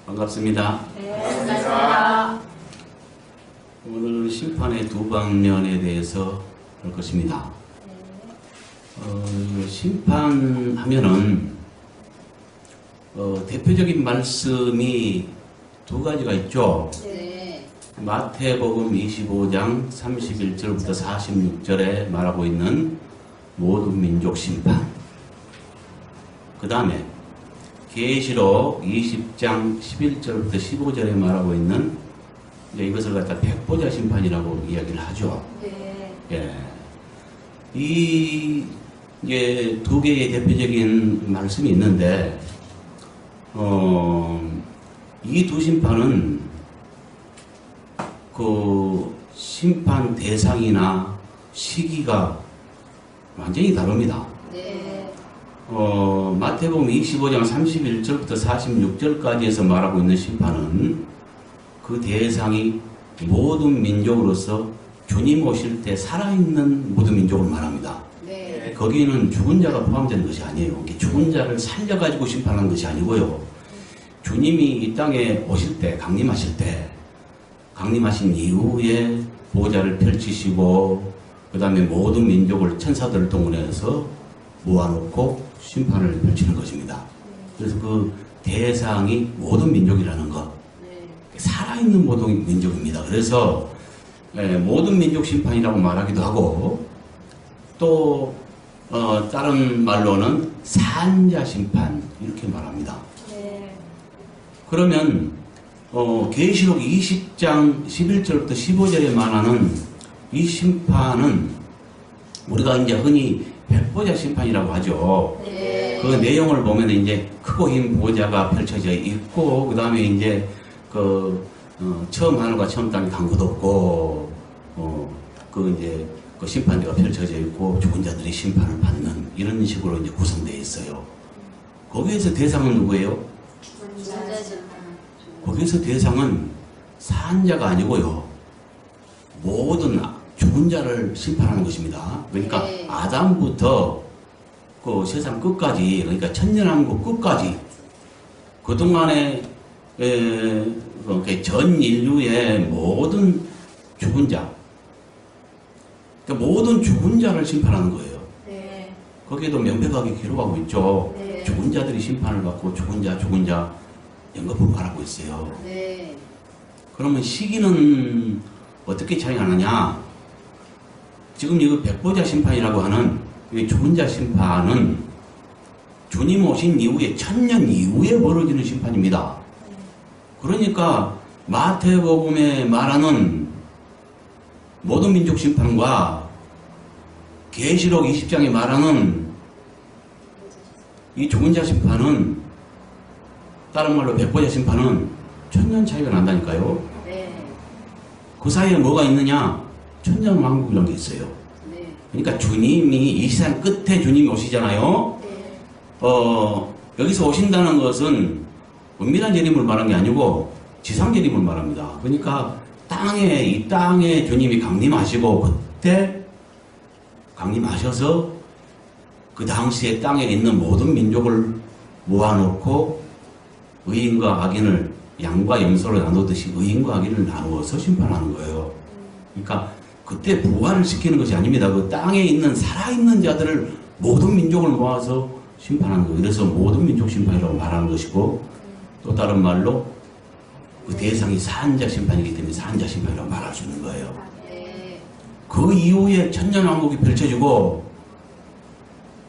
반갑습니다. 네, 반갑습니다. 오늘 심판의 두 방면에 대해서 할 것입니다. 심판하면은 대표적인 말씀이 두 가지가 있죠. 네. 마태복음 25장 31절부터 46절에 말하고 있는 모든 민족 심판. 그 다음에 계시록 20장 11절부터 15절에 말하고 있는 이것을 갖다 백보자 심판이라고 이야기를 하죠. 네. 예. 이 이제 두 개의 대표적인 말씀이 있는데, 이 두 심판은 그 심판 대상이나 시기가 완전히 다릅니다. 네. 마태복음 25장 31절부터 46절까지에서 말하고 있는 심판은 그 대상이 모든 민족으로서 주님 오실 때 살아있는 모든 민족을 말합니다. 네. 거기는 죽은 자가 포함되는 것이 아니에요. 죽은 자를 살려가지고 심판하는 것이 아니고요. 주님이 이 땅에 오실 때, 강림하신 이후에 보좌를 펼치시고, 그 다음에 모든 민족을 천사들을 동원해서 모아놓고 심판을 펼치는 것입니다. 그래서 그 대상이 모든 민족이라는 것, 살아있는 모든 민족입니다. 그래서 모든 민족 심판이라고 말하기도 하고, 또 다른 말로는 산자 심판 이렇게 말합니다. 네. 그러면 계시록 20장 11절부터 15절에 말하는 이 심판은 우리가 이제 흔히 백보자 심판이라고 하죠. 네. 그 내용을 보면 이제 크고 흰 보좌가 펼쳐져 있고, 그 다음에 이제 처음 하늘과 처음 땅이 간 것도 없고, 이제 그 심판대가 펼쳐져 있고, 죽은 자들이 심판을 받는 이런 식으로 이제 구성되어 있어요. 거기에서 대상은 누구예요? 산자 심판. 거기에서 대상은 산자가 아니고요. 모든 죽은 자를 심판하는 것입니다. 그러니까 네. 아담부터 그 세상 끝까지, 그러니까 천년왕국 끝까지 그동안에 전 인류의 모든 죽은 자, 그러니까 모든 죽은 자를 심판하는 거예요. 네. 거기에도 명백하게 기록하고 있죠. 네. 죽은 자들이 심판을 받고 죽은 자 연거푸로 말하고 있어요. 네. 그러면 시기는 어떻게 차이하느냐? 지금 이거 백보자 심판이라고 하는 이 죽은 자 심판은 주님 오신 이후에 1000년 이후에 벌어지는 심판입니다. 그러니까 마태복음에 말하는 모든 민족 심판과 계시록 20장에 말하는 이 죽은 자 심판은, 다른 말로 백보자 심판은 1000년 차이가 난다니까요. 네. 그 사이에 뭐가 있느냐? 천년왕국이라는 게 있어요. 네. 그러니까 주님이 이 세상 끝에 주님이 오시잖아요. 네. 여기서 오신다는 것은 은밀한 재림을 말하는 게 아니고 지상 재림을 말합니다. 그러니까 이 땅에 주님이 강림하시고, 그때 강림하셔서 그 당시에 땅에 있는 모든 민족을 모아놓고 의인과 악인을 양과 염소로 나누듯이 의인과 악인을 나누어서 심판하는 거예요. 그러니까 그때 부활을 시키는 것이 아닙니다. 그 땅에 있는 살아있는 자들을 모든 민족을 모아서 심판하는 거예요. 그래서 모든 민족 심판이라고 말하는 것이고, 또 다른 말로 그 대상이 산자 심판이기 때문에 산자 심판이라고 말할 수 있는 거예요. 네. 그 이후에 천년왕국이 펼쳐지고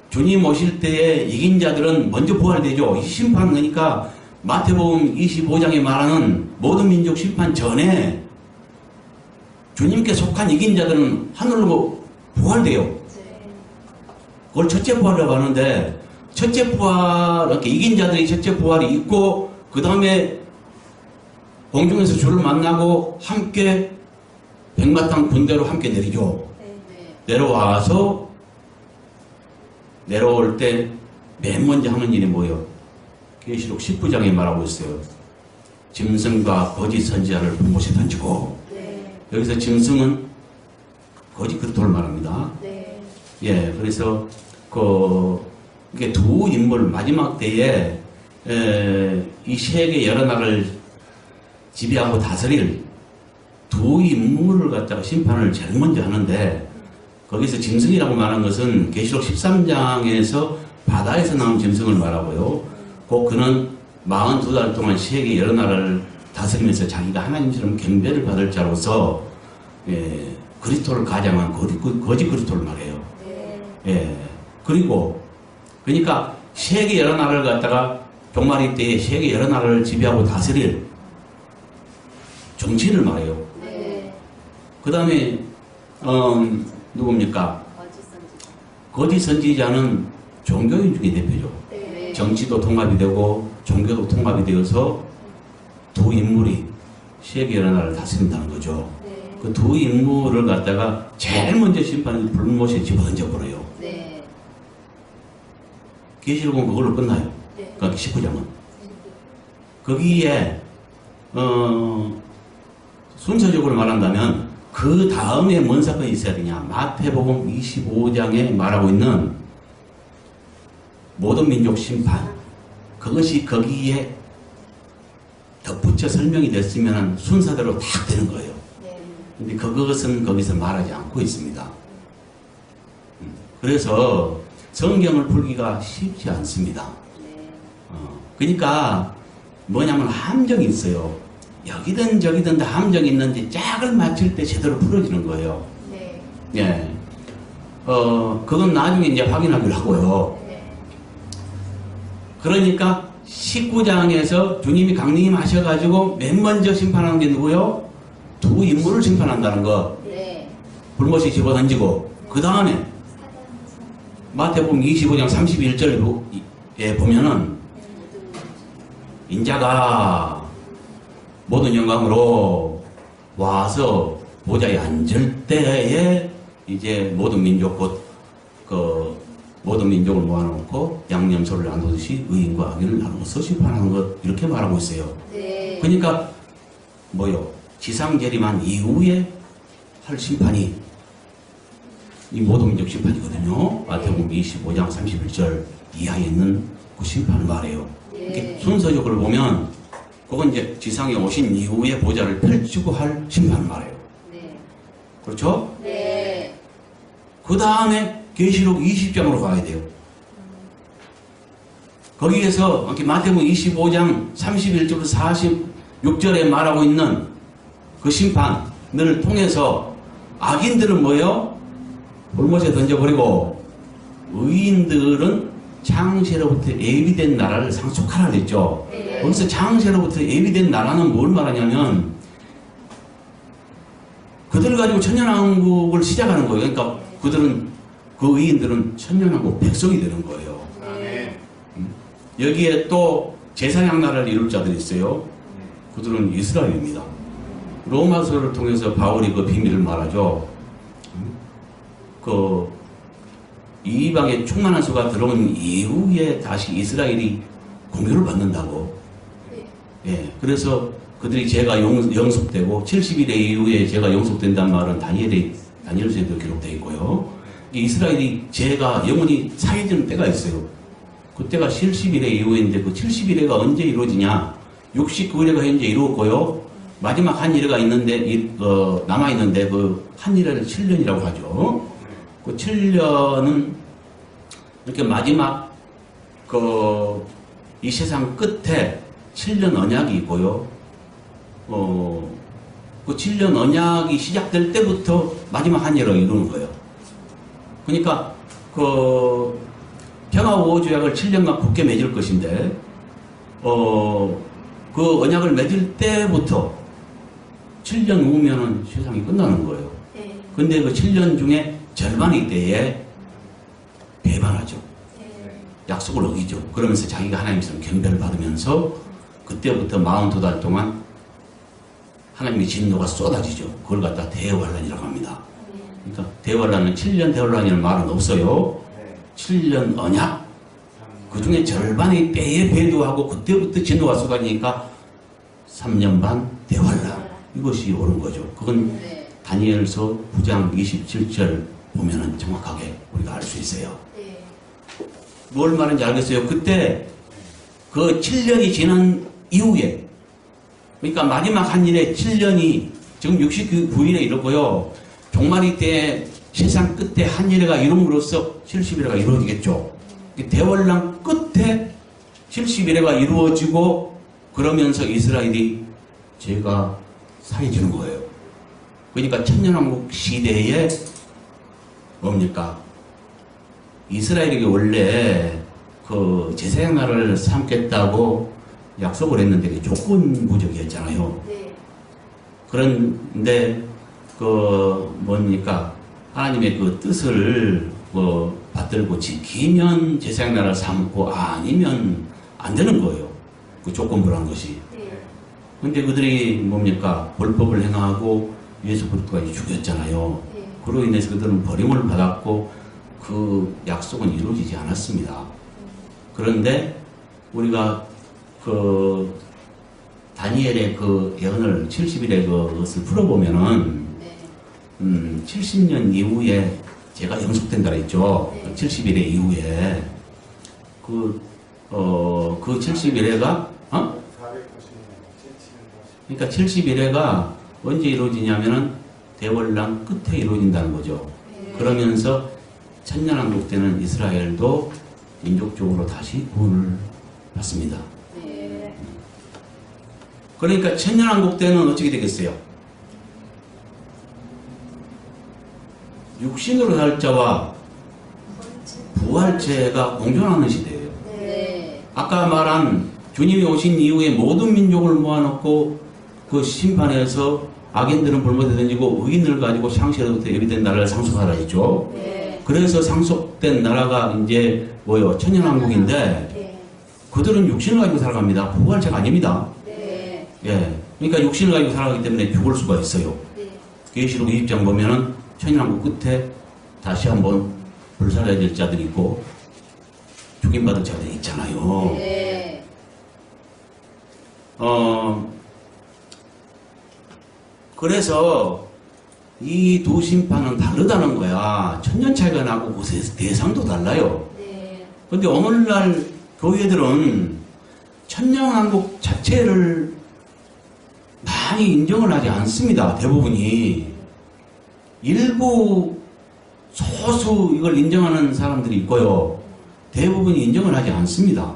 주님 오실 때에 이긴 자들은 먼저 부활되죠. 이 심판, 그러니까 마태복음 25장에 말하는 모든 민족 심판 전에 주님께 속한 이긴 자들은 하늘로 부활돼요. 그걸 첫째 부활이라고 하는데, 첫째 부활, 이렇게 이긴 자들이 첫째 부활이 있고, 그 다음에 공중에서 주를 만나고 함께 백마탄 군대로 함께 내리죠. 네. 내려와서 내려올 때 맨 먼저 하는 일이 뭐예요? 계시록 19장에 말하고 있어요. 짐승과 거짓 선지자를 분못에 던지고, 네. 여기서 짐승은 거짓 그리스도를 말합니다. 네. 예, 그래서 이게 두 인물, 마지막 때에 이 세계 여러 나라를 지배하고 다스릴 두 인물을 갖다가 심판을 제일 먼저 하는데, 거기서 짐승이라고 말한 것은 계시록 13장에서 바다에서 나온 짐승을 말하고요. 곧 그는 42달 동안 세계 여러 나라를 다스리면서 자기가 하나님처럼 경배를 받을 자로서 그리스도를 가장한 거짓 그리스도를 말해요. 예. 그리고 그러니까 세계 여러 나라를 갖다가 종말의 때에 세계 여러 나라를 지배하고 다스릴 정치인을 말해요. 그 다음에 누굽니까? 거짓 선지자는 종교인 중에 대표죠. 정치도 통합이 되고 종교도 통합이 되어서 두 인물이 세계 여러 나라를 다스린다는 거죠. 그 두 인물을 갖다가 제일 먼저 심판이 불못에 집어던져 버려요. 계시록은 그걸로 끝나요. 그러니까 19장은. 거기에 순서적으로 말한다면 그 다음에 뭔 사건이 있어야 되냐. 마태복음 25장에 말하고 있는 모든 민족 심판, 그것이 거기에 덧붙여 설명이 됐으면 순서대로 딱 되는 거예요. 근데 그것은 거기서 말하지 않고 있습니다. 그래서 성경을 풀기가 쉽지 않습니다. 그러니까 뭐냐면 함정이 있어요. 여기든 저기든 다 함정이 있는데 짝을 맞출 때 제대로 풀어지는 거예요. 예. 그건 나중에 이제 확인하기로 하고요. 그러니까 19장에서 주님이 강림하셔가지고 맨 먼저 심판하는 게 누구요? 두 인물을 심판한다는 거. 불못이 집어던지고, 그 다음에 마태복음 25장 31절에 보면은 인자가 모든 영광으로 와서 보좌에 앉을 때에 이제 모든 민족 곧 모든 민족을 모아놓고 양념소를 나누듯이 의인과 악인을 나누어서 심판하는 것, 이렇게 말하고 있어요. 그러니까 뭐요? 지상 재림한 이후에 할 심판이 이 모든 민족 심판이거든요. 마태복음 25장 31절 이하에 있는 그 심판을 말해요. 이렇게 순서적으로 보면 그건 이제 지상에 오신 이후에 보좌를 펼치고 할 심판을 말해요. 그렇죠? 그 다음에 계시록 20장으로 가야 돼요. 거기에서 마태복음 25장 31절부터 46절에 말하고 있는 그 심판을 통해서 악인들은 뭐예요? 불못에 던져버리고 의인들은 창세로부터 예비된 나라를 상속하라 그랬죠. 거기서 창세로부터 예비된 나라는 뭘 말하냐면 그들을 가지고 천년왕국을 시작하는 거예요. 그러니까 그 의인들은 천년왕국 백성이 되는 거예요. 여기에 또 제사장 나라를 이룰 자들이 있어요. 그들은 이스라엘입니다. 로마서를 통해서 바울이 그 비밀을 말하죠. 그 이방의 충만한 수가 들어온 이후에 다시 이스라엘이 공유를 받는다고. 예, 그래서 그들이 죄가 영속되고 70일의 이후에 죄가 영속된다는 말은 다니엘서에도 기록되어 있고요. 이스라엘이 죄가 영원히 사해지는 때가 있어요. 그때가 70일의 이후인데 그 70일회가 언제 이루어지냐? 69일회가 현재 이루었고요. 마지막 한 일회가 있는데 남아있는데 그 한 일회를 7년이라고 하죠. 그 7년은 이렇게 마지막 이 세상 끝에 7년 언약이 있고요. 그 7년 언약이 시작될 때부터 마지막 한 일을 이루는 거예요. 그러니까 평화우호조약을 7년간 굳게 맺을 것인데 그 언약을 맺을 때부터 7년 후면은 세상이 끝나는 거예요. 근데 그 7년 중에 절반의 때에 배반하죠. 약속을 어기죠. 그러면서 자기가 하나님처럼 경배를 받으면서 그때부터 42달 동안 하나님의 진노가 쏟아지죠. 그걸 갖다 대환란이라고 합니다. 그러니까 대환란은 7년 대환란이라는 말은 없어요. 7년 언약, 그 중에 절반의 때에 배도하고 그때부터 진노가 쏟아지니까 3년 반 대환란, 이것이 옳은 거죠. 그건 다니엘서 9장 27절 보면은 정확하게 우리가 알 수 있어요. 뭘 말하는지 알겠어요? 그때 그 7년이 지난 이후에, 그러니까 마지막 한 일에 7년이 지금 69일에 이르고요. 종말이 때 세상 끝에 한 일회가 이룸으로써 70일회가 이루어지겠죠. 대월랑 끝에 70일회가 이루어지고 그러면서 이스라엘이 죄가 사해지는 거예요. 그러니까 천년왕국 시대에 뭡니까? 이스라엘에게 원래 그 제사장 나라를 삼겠다고 약속을 했는데 그게 조건부적이었잖아요. 네. 그런데 그 뭡니까? 하나님의 그 뜻을 뭐 받들고 지키면 제사장 나라를 삼고 아니면 안 되는 거예요. 그 조건부라는 것이. 네. 근데 그들이 뭡니까? 불법을 행하고 예수 그리스도가 죽였잖아요. 네. 그로 인해서 그들은 버림을 받았고 그 약속은 이루어지지 않았습니다. 그런데 우리가 그 다니엘의 그 예언을 70일의 그것을 풀어보면은 네. 70년 이후에 제가 영속된다 그랬죠. 네. 70일의 이후에 그 70일에가 490년, 그러니까 70일에가 언제 이루어지냐면은 대월랑 끝에 이루어진다는 거죠. 네. 그러면서 천년왕국 때는 이스라엘도 민족적으로 다시 구원을 받습니다. 네. 그러니까 천년왕국 때는 어떻게 되겠어요? 육신으로 살 자와 부활체가 공존하는 시대예요. 네. 아까 말한 주님이 오신 이후에 모든 민족을 모아놓고 그 심판에서 악인들은 불못에 던지고 의인을 가지고 상시로부터 예비된 나라를 상속하라 했죠. 네. 그래서 상속된 나라가 이제 뭐요? 천년왕국인데 네. 그들은 육신을 가지고 살아갑니다. 부활체가 아닙니다. 네. 예. 그러니까 육신을 가지고 살아가기 때문에 죽을 수가 있어요. 네. 계시록 20장 보면은 천년왕국 끝에 다시 한번 불살라야 될 자들이 있고 죽임받을 자들이 있잖아요. 네. 그래서 이 두 심판은 다르다는 거야. 천년 차이가 나고 그 대상도 달라요. 네. 근데 오늘날 교회들은 천년왕국 자체를 많이 인정을 하지 않습니다. 대부분이. 일부 소수 이걸 인정하는 사람들이 있고요. 대부분이 인정을 하지 않습니다.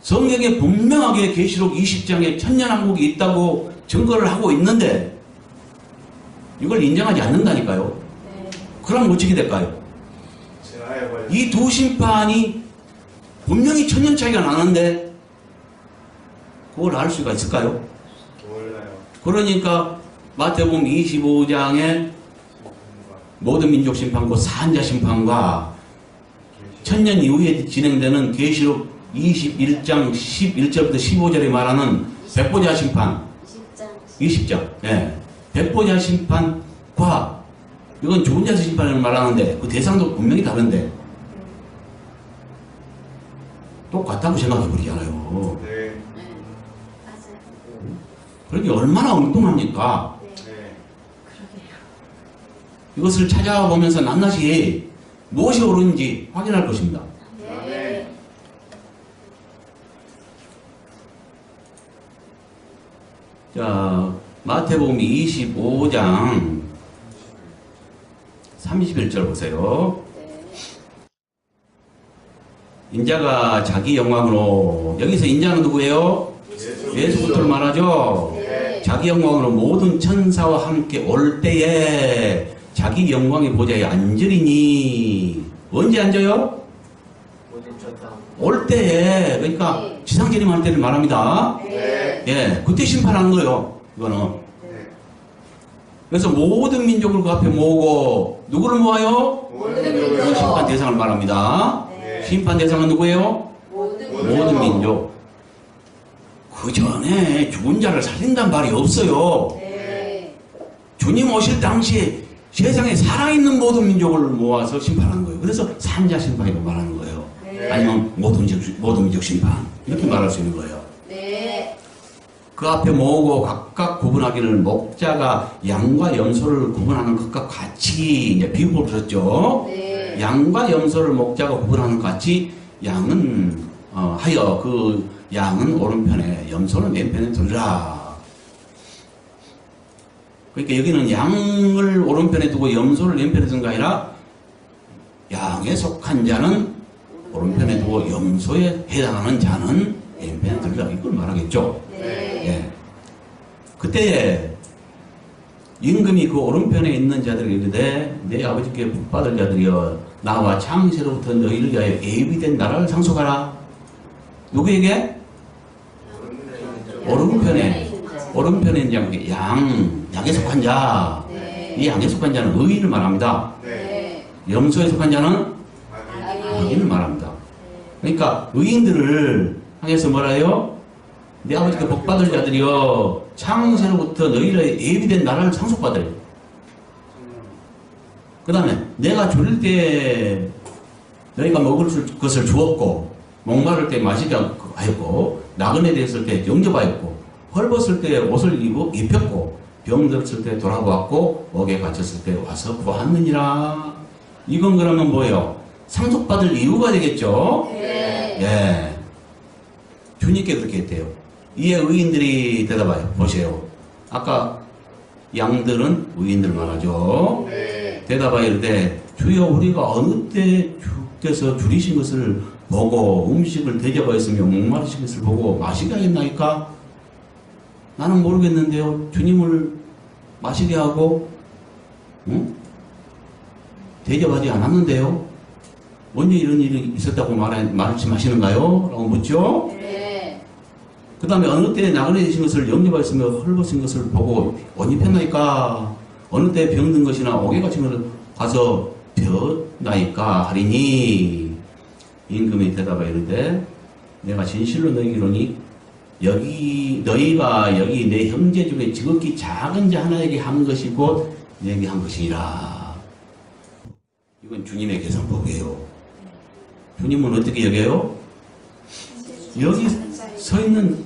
성경에 분명하게 계시록 20장에 천년왕국이 있다고 증거를 하고 있는데 이걸 인정하지 않는다니까요. 네. 그럼 어떻게 될까요? 진화해버렸어요. 이 두 심판이 분명히 천년 차이가 나는데 그걸 알 수가 있을까요? 몰라요. 그러니까 마태복음 25장에 모든 민족 심판과 사한자 심판과 천년 이후에 진행되는 계시록 21장 11절부터 15절에 말하는 백보자 심판 20장. 20장 예. 백보자 심판과 이건 좋은 자세 심판을 말하는데 그 대상도 분명히 다른데 똑같다고 생각해 버리잖아요. 네. 네. 맞아요. 그러니 얼마나 엉뚱합니까? 네. 네. 그러게요. 이것을 찾아보면서 낱낱이 무엇이 옳은지 확인할 것입니다. 네. 자, 마태복음 25장 31절 보세요. 네. 인자가 자기 영광으로, 여기서 인자는 누구예요? 예수부터를 말하죠. 네. 자기 영광으로 모든 천사와 함께 올 때에 자기 영광의 보좌에 앉으리니. 언제 앉아요? 모든 천사. 올 때에, 그러니까 네. 지상 재림할 때를 말합니다. 네. 예, 그때 심판하는 거예요. 이거는. 네. 그래서 모든 민족을 그 앞에 모으고 누구를 모아요? 모든 민족. 이건 심판 대상을 말합니다. 네. 심판 대상은 누구예요? 모든 모든 민족. 그 전에 죽은 자를 살린단 말이 없어요. 네. 주님 오실 당시에 세상에 살아있는 모든 민족을 모아서 심판하는 거예요. 그래서 산자 심판이라고 말하는 거예요. 네. 아니면 모든 민족 심판. 이렇게 말할 수 있는 거예요. 네. 그 앞에 모으고 각각 구분하기를 목자가 양과 염소를 구분하는 것과 같이 이제 비유를 들었죠. 네. 양과 염소를 목자가 구분하는 것 같이 양은 하여 그 양은 오른편에 염소는 왼편에 두리라. 그러니까 여기는 양을 오른편에 두고 염소를 왼편에 둔 게 아니라 양에 속한 자는 오른편에 두고 염소에 해당하는 자는 왼편에 두리라. 이걸 말하겠죠. 네. 예. 그때 임금이 그 오른편에 있는 자들에게 이르되 내 아버지께 복받을 자들이여 나와 창세로부터 너희를 위하여 예비된 나라를 상속하라. 누구에게? 오른편에 있는 양에 속한 자. 네. 이 양에 속한 자는 의인을 말합니다. 네. 염소에 속한 자는 악인. 악인을 말합니다. 그러니까 의인들을 향해서 뭐라 해요? 내 아버지께 복받을 자들이여 창세로부터 너희를 예비된 나라를 상속받으래. 그 다음에 내가 줄일 때 너희가 먹을 것을 주었고 목마를 때 마시게 하였고 나그네 되었을 때 영접하였고 헐벗을 때 옷을 입혔고 병들었을 때 돌아보았고 옥에 갇혔을 때 와서 보았느니라. 이건 그러면 뭐예요? 상속받을 이유가 되겠죠? 네. 예. 주님께 그렇게 했대요. 이에 의인들이 대답하여 보세요. 아까 양들은 의인들 말하죠. 네. 대답하여 이르되 주여 우리가 어느 때 주께서 줄이신 것을 보고 음식을 대접하였으며 목마르신 것을 보고 마시게 하였나이까? 나는 모르겠는데요. 주님을 마시게 하고 대접하지 않았는데요. 언제 이런 일이 있었다고 말씀하시는가요? 라고 묻죠. 네. 그 다음에 어느 때 나그네 되신 것을 영접하였으며 헐벗은 것을 보고 옷 입혔나이까? 어느 때 병든 것이나 옥에 갇힌 것을 가서 벼나이까 하리니. 임금이 대답하여 이르되 내가 진실로 너희에게 이르노니 너희가 여기 내 형제 중에 지극히 작은 자 하나에게 한 것이 곧 내게 한 것이니라. 이건 주님의 계산법이에요. 주님은 어떻게 여겨요? 여기 서 있는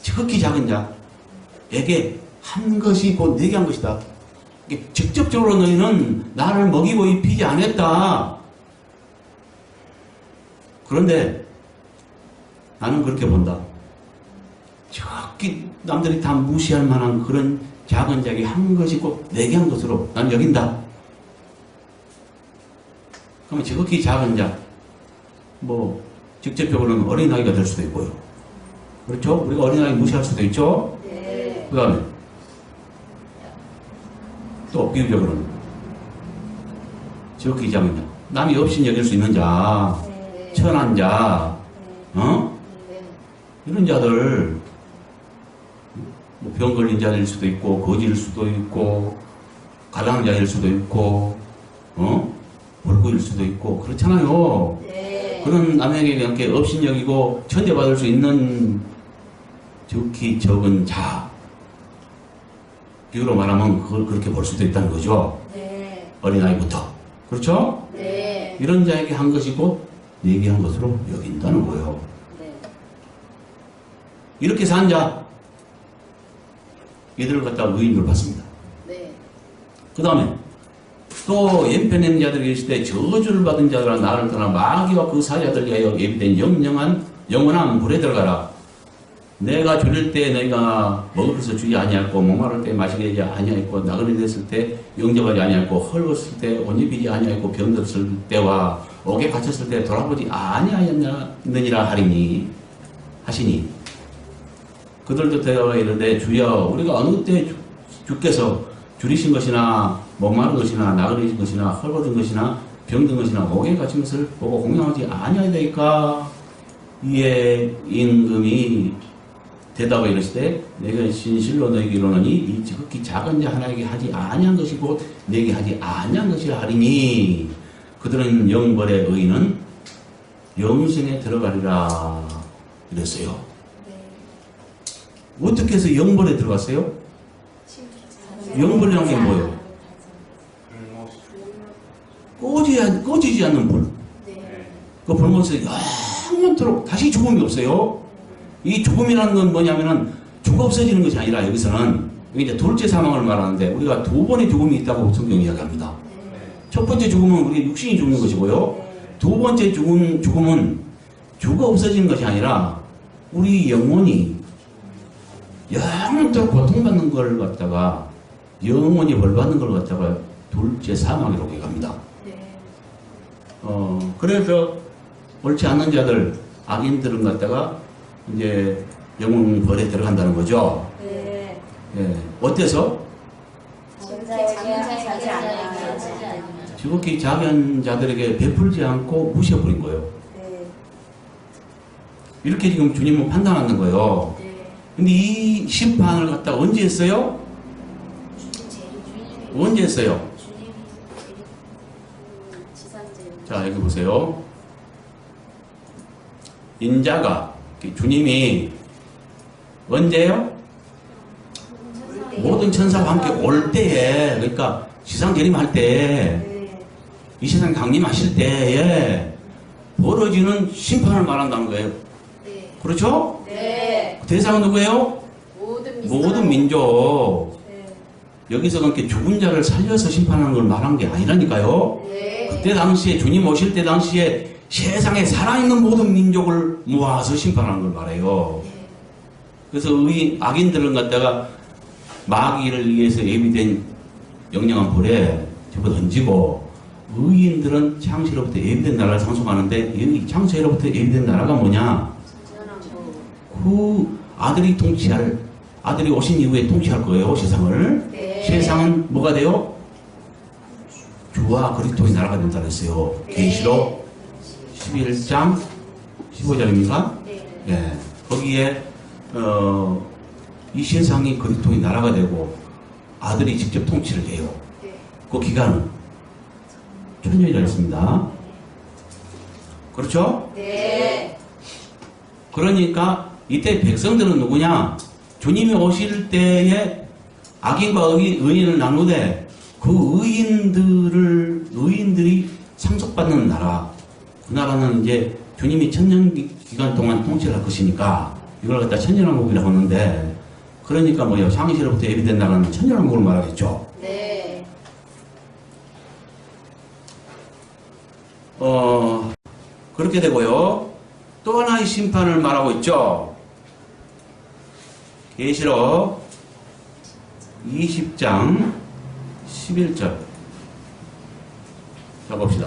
지극히 작은 자에게 한 것이 곧 내게 한 것이다. 직접적으로 너희는 나를 먹이고 입히지 않았다. 그런데 나는 그렇게 본다. 저기 남들이 다 무시할 만한 그런 작은 자에게 한 것이 꼭 내게 한 것으로 난 여긴다. 그러면 지극히 작은 자, 뭐 직접적으로는 어린아이가 될 수도 있고요. 그렇죠? 우리가 어린아이 무시할 수도 있죠? 네. 그 다음에 또 비유적으로는 지극히 작은 자, 남이 없인 여길 수 있는 자, 네. 천한 자, 네. 이런 자들, 뭐 병 걸린 자일 수도 있고, 거지일 수도 있고, 가장자일 수도 있고, 불구일 수도 있고, 그렇잖아요. 네. 그런 남에게 이렇게 업신여기고 천대받을 수 있는 지극히 적은 자, 비유로 말하면 그걸 그렇게 볼 수도 있다는 거죠. 네. 어린아이부터. 그렇죠? 네. 이런 자에게 한 것이고, 내게 한 것으로 여긴다는 거예요. 네. 이렇게 산 자, 이들을 갖다 의인으로 받습니다. 네. 그 다음에 또 왼편에 있는 자들이 계실 때 저주를 받은 자들아 나를 떠나 마귀와 그 사자들 위하여 예비된 영원한 불에 들어가라. 내가 줄일 때 너희가 먹을 것을 주지 아니하였고 목마를 때 마시게 하지 아니하였고 나그네 됐을 때 영접하지 아니하였고 헐벗을 때 옷 입히지 아니하였고 병들었을 때와 옥에 갇혔을 때 돌아보지 아니하였느니라 하시니 그들도 대답하여 이르되 주여 우리가 어느 때 주께서 줄이신 것이나 목마른 것이나 나그네진 것이나 헐벗은 것이나 병든 것이나 옥에 갇힌 것을 보고 공양하지 아니하였나이까? 이에 임금이 대답하여 이르시되 내가 진실로 너에게 이르노니 이 지극히 작은 자 하나에게 하지 아니한 것이 곧 내게 하지 아니한 것이라 하리니 그들은 영벌의 의인은 영생에 들어가리라 이랬어요. 어떻게 해서 영벌에 들어갔어요? 영벌이라는 게 뭐예요? 꺼지지 않는 불. 네. 그 불못에서 영원토록 다시 죽음이 없어요. 이 죽음이라는 건 뭐냐면은 죽어 없어지는 것이 아니라 여기서는 여기 이제 둘째 사망을 말하는데 우리가 두 번의 죽음이 있다고 성경이 이야기합니다. 첫 번째 죽음은 우리 육신이 죽는 것이고요. 두 번째 죽음은 주가 없어지는 것이 아니라 우리 영혼이 영원토록 고통받는 걸 갖다가 영원히 벌받는 걸 갖다가 둘째 사망이라고 얘기합니다. 네. 그래서 옳지 않는 자들, 악인들은 갖다가 이제 영혼 벌에 들어간다는 거죠. 네. 예. 어때서? 지극히 작은 자들에게 베풀지 않고 무시해버린 거예요. 네. 이렇게 지금 주님은 판단하는 거예요. 네. 근데 이 심판을 갖다가 언제 했어요? 언제 했어요? 자, 여기 보세요. 인자가, 주님이 언제요? 모든 천사와 함께 올 때에, 그러니까 지상 재림할 때, 이 세상 강림하실 때에 벌어지는 심판을 말한다는 거예요. 네. 그렇죠? 네. 대상은 누구예요? 모든 민족. 네. 여기서 그렇게 죽은 자를 살려서 심판하는 걸 말한 게 아니라니까요. 네. 그때 당시에 주님 오실 때 당시에 세상에 살아있는 모든 민족을 모아서 심판하는 걸 말해요. 그래서 악인들은 갖다가 마귀를 위해서 예비된 영영한 불에 전부 던지고, 의인들은 창세로부터 예비된 나라를 상속하는데, 이 창세로부터 예비된 나라가 뭐냐? 그 아들이 오신 이후에 통치할 거예요, 세상을. 네. 세상은 뭐가 돼요? 주와 그리스도의 나라가 된다 그랬어요. 네. 계시록 11장 15절입니까? 네. 예. 거기에 이 세상이 그리스도의 나라가 되고 아들이 직접 통치를 해요. 네. 그 기간은 천년이라 했습니다. 그렇죠? 네. 그러니까 이때 백성들은 누구냐? 주님이 오실 때에 악인과 의인을 나누되 그 의인들이 상속받는 나라, 그 나라는 이제 주님이 천년 기간 동안 통치를 할 것이니까 이걸 갖다 천년왕국이라고 하는데, 그러니까 뭐요? 창세로부터 예비된 나라는 천년왕국을 말하겠죠. 네. 그렇게 되고요. 또 하나의 심판을 말하고 있죠. 계시록 20장 11절. 자, 봅시다.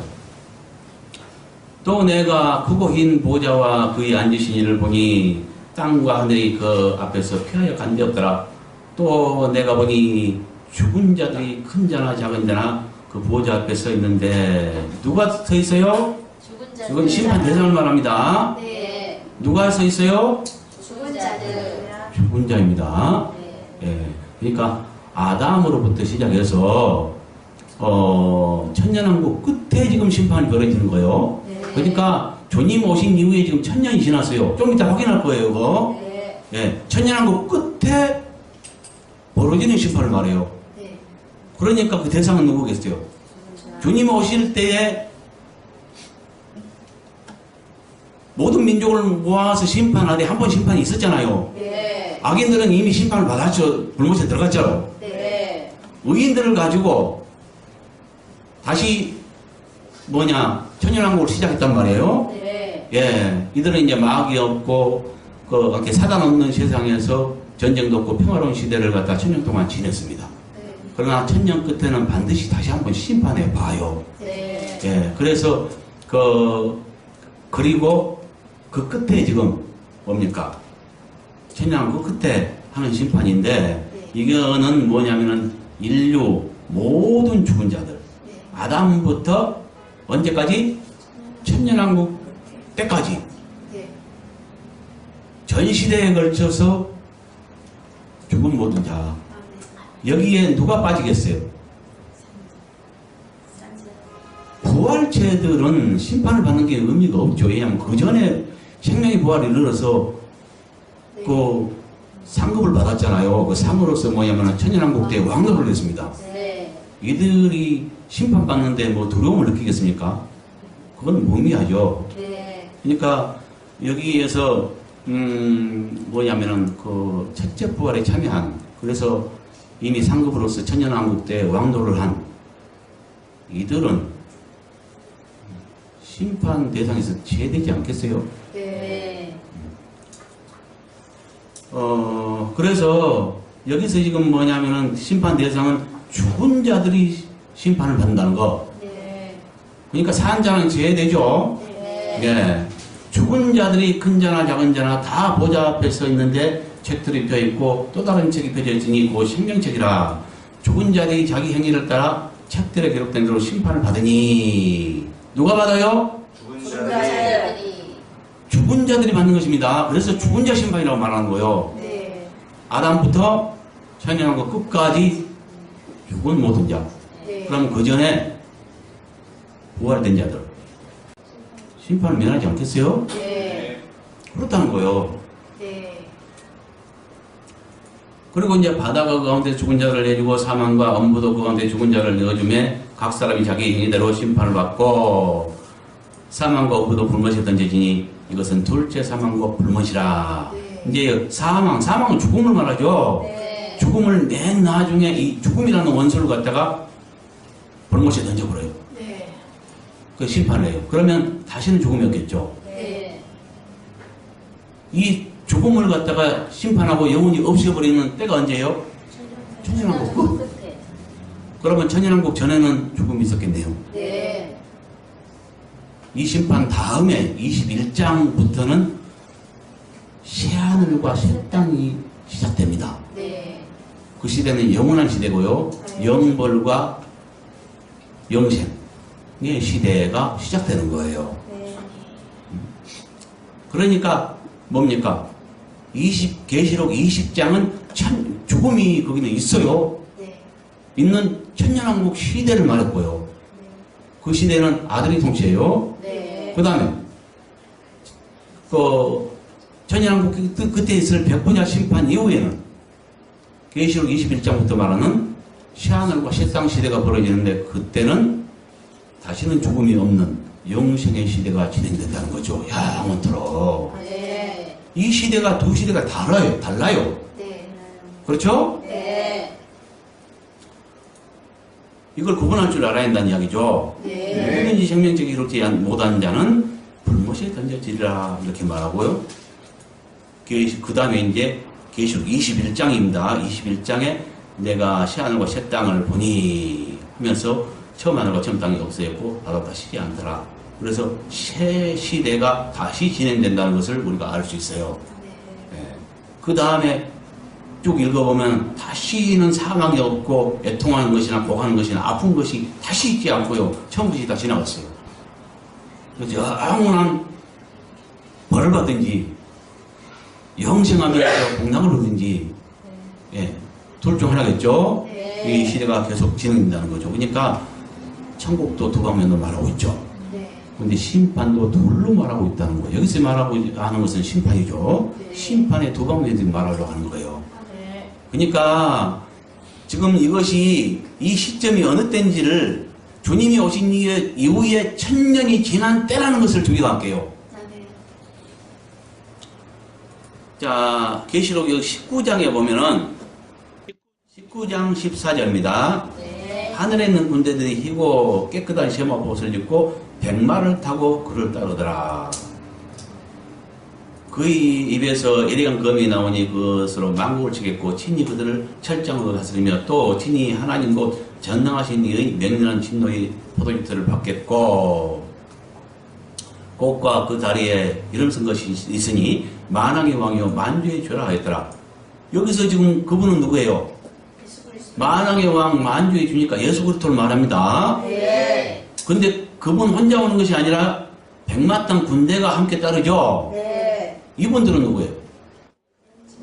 또 내가 크고 흰 보좌와 그의 앉으신 이를 보니 땅과 하늘이 그 앞에서 피하여 간데없더라. 또 내가 보니 죽은 자들이 큰 자나 작은 자나 그 보좌 앞에 서 있는데, 누가 서 있어요? 이건 심판 대상을 말합니다. 네. 누가 서 있어요? 죽은 자들. 죽은 자입니다. 네. 예. 그러니까 아담으로부터 시작해서 천년왕국 끝에 지금 심판이 벌어지는 거예요. 네. 그러니까 주님 오신 이후에 지금 천년이 지났어요. 좀 이따 확인할 거예요, 이거. 네. 예. 천년왕국 끝에 벌어지는 심판을 말해요. 네. 그러니까 그 대상은 누구겠어요? 주님 오실 때에 모든 민족을 모아서 심판하되 한 번 심판이 있었잖아요. 네. 악인들은 이미 심판을 받았죠. 불못에 들어갔죠. 네. 의인들을 가지고 다시 천년왕국을 시작했단 말이에요. 네. 예, 이들은 이제 마귀 없고 이렇게 사단 없는 세상에서 전쟁도 없고 평화로운 시대를 갖다 천년 동안 지냈습니다. 네. 그러나 천년 끝에는 반드시 다시 한번 심판해 봐요. 네. 예, 그래서 그리고 그 끝에 지금 뭡니까? 천년왕국 끝에 하는 심판인데, 이거는 뭐냐면은 인류 모든 죽은 자들, 아담부터 언제까지? 천년왕국 때까지 네. 전 시대에 걸쳐서 죽은 모든 자, 여기에 누가 빠지겠어요? 부활체들은 심판을 받는 게 의미가 없죠. 왜냐하면 그 전에 생명의 부활을 이르러서 그 상급을 받았잖아요. 그 상으로서 천년왕국 때 왕노를 했습니다. 네. 이들이 심판받는데 두려움을 느끼겠습니까? 그건 무의미하죠. 네. 그러니까 여기에서 그 첫째 부활에 참여한, 그래서 이미 상급으로서 천년왕국 때 왕노를 한 이들은 심판 대상에서 제되지 않겠어요? 네. 그래서 여기서 지금 뭐냐면은 심판 대상은 죽은 자들이 심판을 받는다는 거. 네. 그러니까 산 자는 제외되죠. 네. 예. 죽은 자들이 큰 자나 작은 자나 다 보좌 앞에 서 있는데 책들이 펴 있고 또 다른 책이 펴져 있으니 그 생명책이라 죽은 자들이 자기 행위를 따라 책들에 기록된 대로 심판을 받으니 누가 받아요? 죽은 죽은 자들이 자들이. 죽은 자들이 받는 것입니다. 그래서 죽은 자 심판이라고 말하는 거예요. 네. 아담부터 천년왕국 끝까지 죽은 모든 자. 네. 그럼 그 전에 부활된 자들 심판을 면하지 않겠어요? 네. 그렇다는 거예요. 네. 그리고 이제 바다가 그 가운데 죽은 자를 내주고 사망과 엄부도 그 가운데 죽은 자를 넣어주매 각 사람이 자기 행위대로 심판을 받고 사망과 엄부도 불못에 던져지니 이것은 둘째 사망과 불못이라. 네. 이제 사망은 죽음을 말하죠. 네. 죽음을 맨 나중에 이 죽음이라는 원수를 갖다가 불못에 던져버려요. 네. 그 심판을 해요. 그러면 다시는 죽음이 없겠죠. 네. 이 죽음을 갖다가 심판하고 영원히 없애버리는 때가 언제예요? 천년왕국 끝. 끝에. 그러면 천년왕국 전에는 죽음이 있었겠네요. 네. 이 심판 다음에 21장부터는 새하늘과 새 땅이 시작됩니다. 네. 그 시대는 영원한 시대고요. 영벌과 영생의 시대가 시작되는 거예요. 네. 그러니까 뭡니까? 계시록 20장은 죽음이 거기는 있어요. 네. 있는 천년왕국 시대를 말했고요. 그 시대는 아들이 통치해요. 네. 그 다음에 천년왕국 그때 있을 백보자 심판 이후에는 계시록 21장부터 말하는 새하늘과 새 땅 시대가 벌어지는데 그때는 다시는 죽음이 없는 영생의 시대가 진행된다는 거죠. 영원토록. 네. 이 시대가 두 시대가 달라요. 네. 그렇죠? 네. 이걸 구분할 줄 알아야 한다는 이야기죠. 네. 누구든지 생명적이 이렇게 못한 자는 불못에 던져지리라 이렇게 말하고요. 그 다음에 이제 계시록 21장입니다. 21장에 내가 새하늘과 새 땅을 보니 하면서 처음 하늘과 처음 땅이 없어졌고 바다가 다시지 않더라. 그래서 새 시대가 다시 진행된다는 것을 우리가 알 수 있어요. 그 다음에 쭉 읽어보면 다시는 사망이 없고 애통하는 것이나 고하는 것이나 아픈 것이 다시 있지 않고요. 처음부터 다 지나갔어요. 그래서 영원한 벌을 받든지 영생하면서 복락을 얻든지 둘 중 하나겠죠. 네. 이 시대가 계속 진행된다는 거죠. 그러니까 천국도 두 방면으로 말하고 있죠. 네. 근데 심판도 둘로 말하고 있다는 거예요. 여기서 말하고 하는 것은 심판이죠. 네. 심판의 두 방면으로 말하려고 하는 거예요. 네. 그러니까 지금 이것이 이 시점이 어느 때인지를 주님이 오신 이후에 1000년이 지난 때라는 것을 주의가 할게요. 네. 자, 계시록 19장에 보면은 19장 14절입니다. 네. 하늘에 있는 군대들이 희고 깨끗한 세마포옷을 입고 백마를 타고 그를 따르더라. 그의 입에서 예리한 검이 나오니 그것으로 만국을 치겠고 친히 그들을 철장으로 다스리며 또 친히 하나님 곧 전능하신 이의 맹렬한 진노의 포도주들을 받겠고 꽃과 그 다리에 이름 쓴 것이 있으니 만왕의 왕이요 만주의 죄라 하였더라. 여기서 지금 그분은 누구예요? 만왕의 왕 만주의 주니까 예수 그리스도를 말합니다. 네. 근데 그분 혼자 오는 것이 아니라 백마땅 군대가 함께 따르죠. 네. 이분들은 누구예요?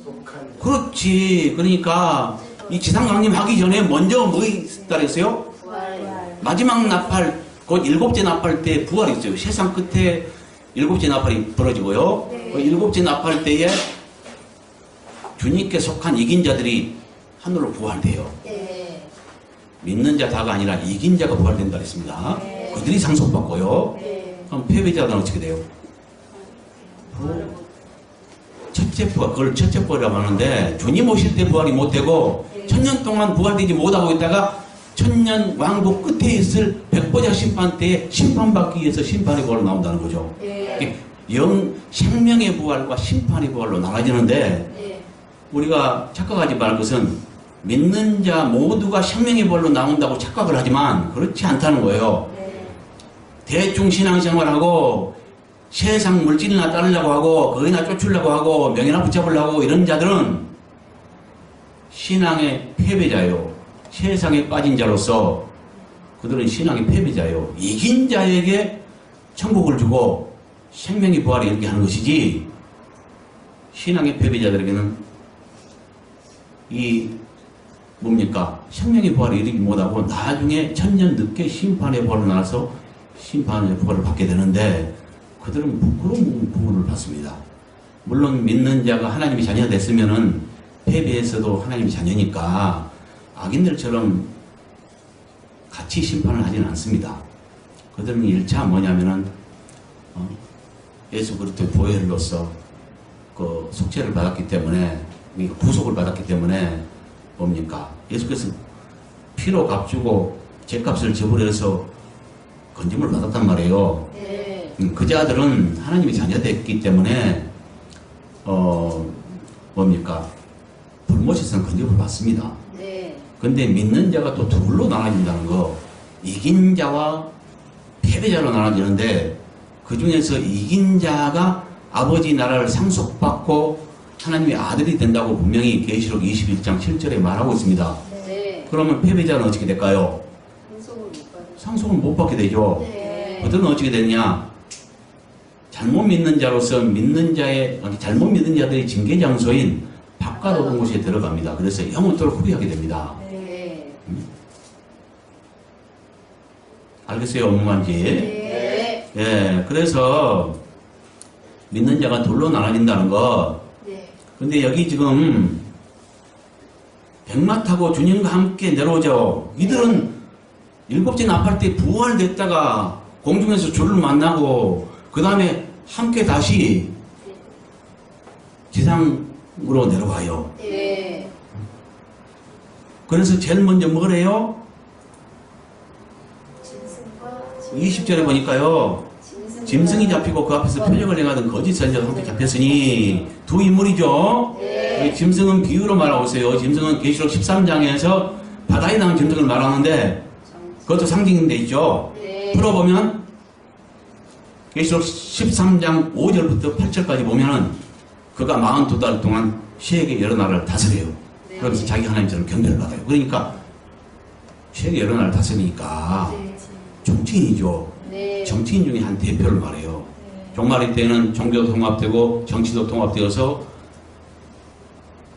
속한 그렇지. 그러니까 이 지상강림 하기 전에 먼저 뭐 따르겠어요? 부활. 마지막 나팔, 곧 일곱째 나팔 때 부활이 있어요. 세상 끝에 일곱째 나팔이 벌어지고요. 네. 그 일곱째 나팔 때에 주님께 속한 이긴 자들이 하늘로 부활돼요. 네. 믿는 자 다가 아니라 이긴 자가 부활된다 그랬습니다. 네. 그들이 상속받고요. 네. 그럼 패배자들은 어떻게 돼요? 첫째 부활, 그걸 첫째 부활이라고 하는데 주님 오실 때 부활이 못되고 네. 1000년 동안 부활되지 못하고 있다가 1000년 왕국 끝에 있을 백보자 심판 때에 심판받기 위해서 심판의 부활로 나온다는 거죠. 네. 생명의 부활과 심판의 부활로 나눠지는데 네. 우리가 착각하지 말 것은 믿는 자 모두가 생명의 벌로 나온다고 착각을 하지만 그렇지 않다는 거예요. 네. 대충 신앙생활하고 세상 물질이나 따르려고 하고 거기나 쫓으려고 하고 명예나 붙잡으려고 이런 자들은 신앙의 패배자예요. 세상에 빠진 자로서 그들은 신앙의 패배자예요. 이긴 자에게 천국을 주고 생명의 부활을 이렇게 하는 것이지 신앙의 패배자들에게는 이 뭡니까? 생명의 부활을 이루지 못하고 나중에 천년 늦게 심판의 부활을 나와서 심판의 부활을 받게 되는데 그들은 부끄러운 부분을 받습니다. 물론 믿는 자가 하나님의 자녀가 됐으면은 패배에서도 하나님의 자녀니까 악인들처럼 같이 심판을 하지는 않습니다. 그들은 1차 뭐냐면은 예수 그리스도의 보혈로서 그 속죄를 받았기 때문에 구속을 받았기 때문에 뭡니까? 예수께서 피로 값주고 죄값을 지불해서 건짐을 받았단 말이에요. 네. 그 자들은 하나님의 자녀됐기 때문에 뭡니까? 불못에서는 건짐을 받습니다. 네. 근데 믿는 자가 또 둘로 나눠진다는 거. 이긴 자와 패배자로 나눠지는데 그 중에서 이긴 자가 아버지 나라를 상속받고 하나님의 아들이 된다고 분명히 계시록 21장 7절에 말하고 있습니다. 네. 그러면 패배자는 어떻게 될까요? 상속을 못 받으. 상속을 못 받게 되죠. 네. 그들은 어떻게 되냐? 잘못 믿는 자로서 잘못 믿는 자들이 징계 장소인 바깥 어두운 곳에 들어갑니다. 그래서 영원토록 후회하게 됩니다. 네. 알겠어요? 무슨 말인지? 네. 예, 그래서 믿는 자가 둘로 나눠진다는 거. 네. 근데 여기 지금 백마 타고 주님과 함께 내려오죠. 이들은 일곱째 나팔 때 부활됐다가 공중에서 주를 만나고 그 다음에 함께 다시 지상으로 내려와요. 네. 그래서 제일 먼저 뭐래요? 짐승과 20절에 보니까요. 짐승이 잡히고 그 앞에서 표적을 행하던 거짓 선지자가 함께 잡혔으니 두 인물이죠. 네. 여기 짐승은 비유로 말하고 있어요. 짐승은 계시록 13장에서 바다에 나온 짐승을 말하는데 그것도 상징돼 있죠. 네. 풀어보면 계시록 13장 5절부터 8절까지 보면은 그가 42달 동안 세계 여러 나라를 다스려요. 네. 그러면서 자기 하나님처럼 경배를 받아요. 그러니까 세계 여러 나라를 다스리니까 네. 정치인이죠. 네. 정치인 중에 한 대표를 말해요. 종말의 때는 종교도 통합되고 정치도 통합되어서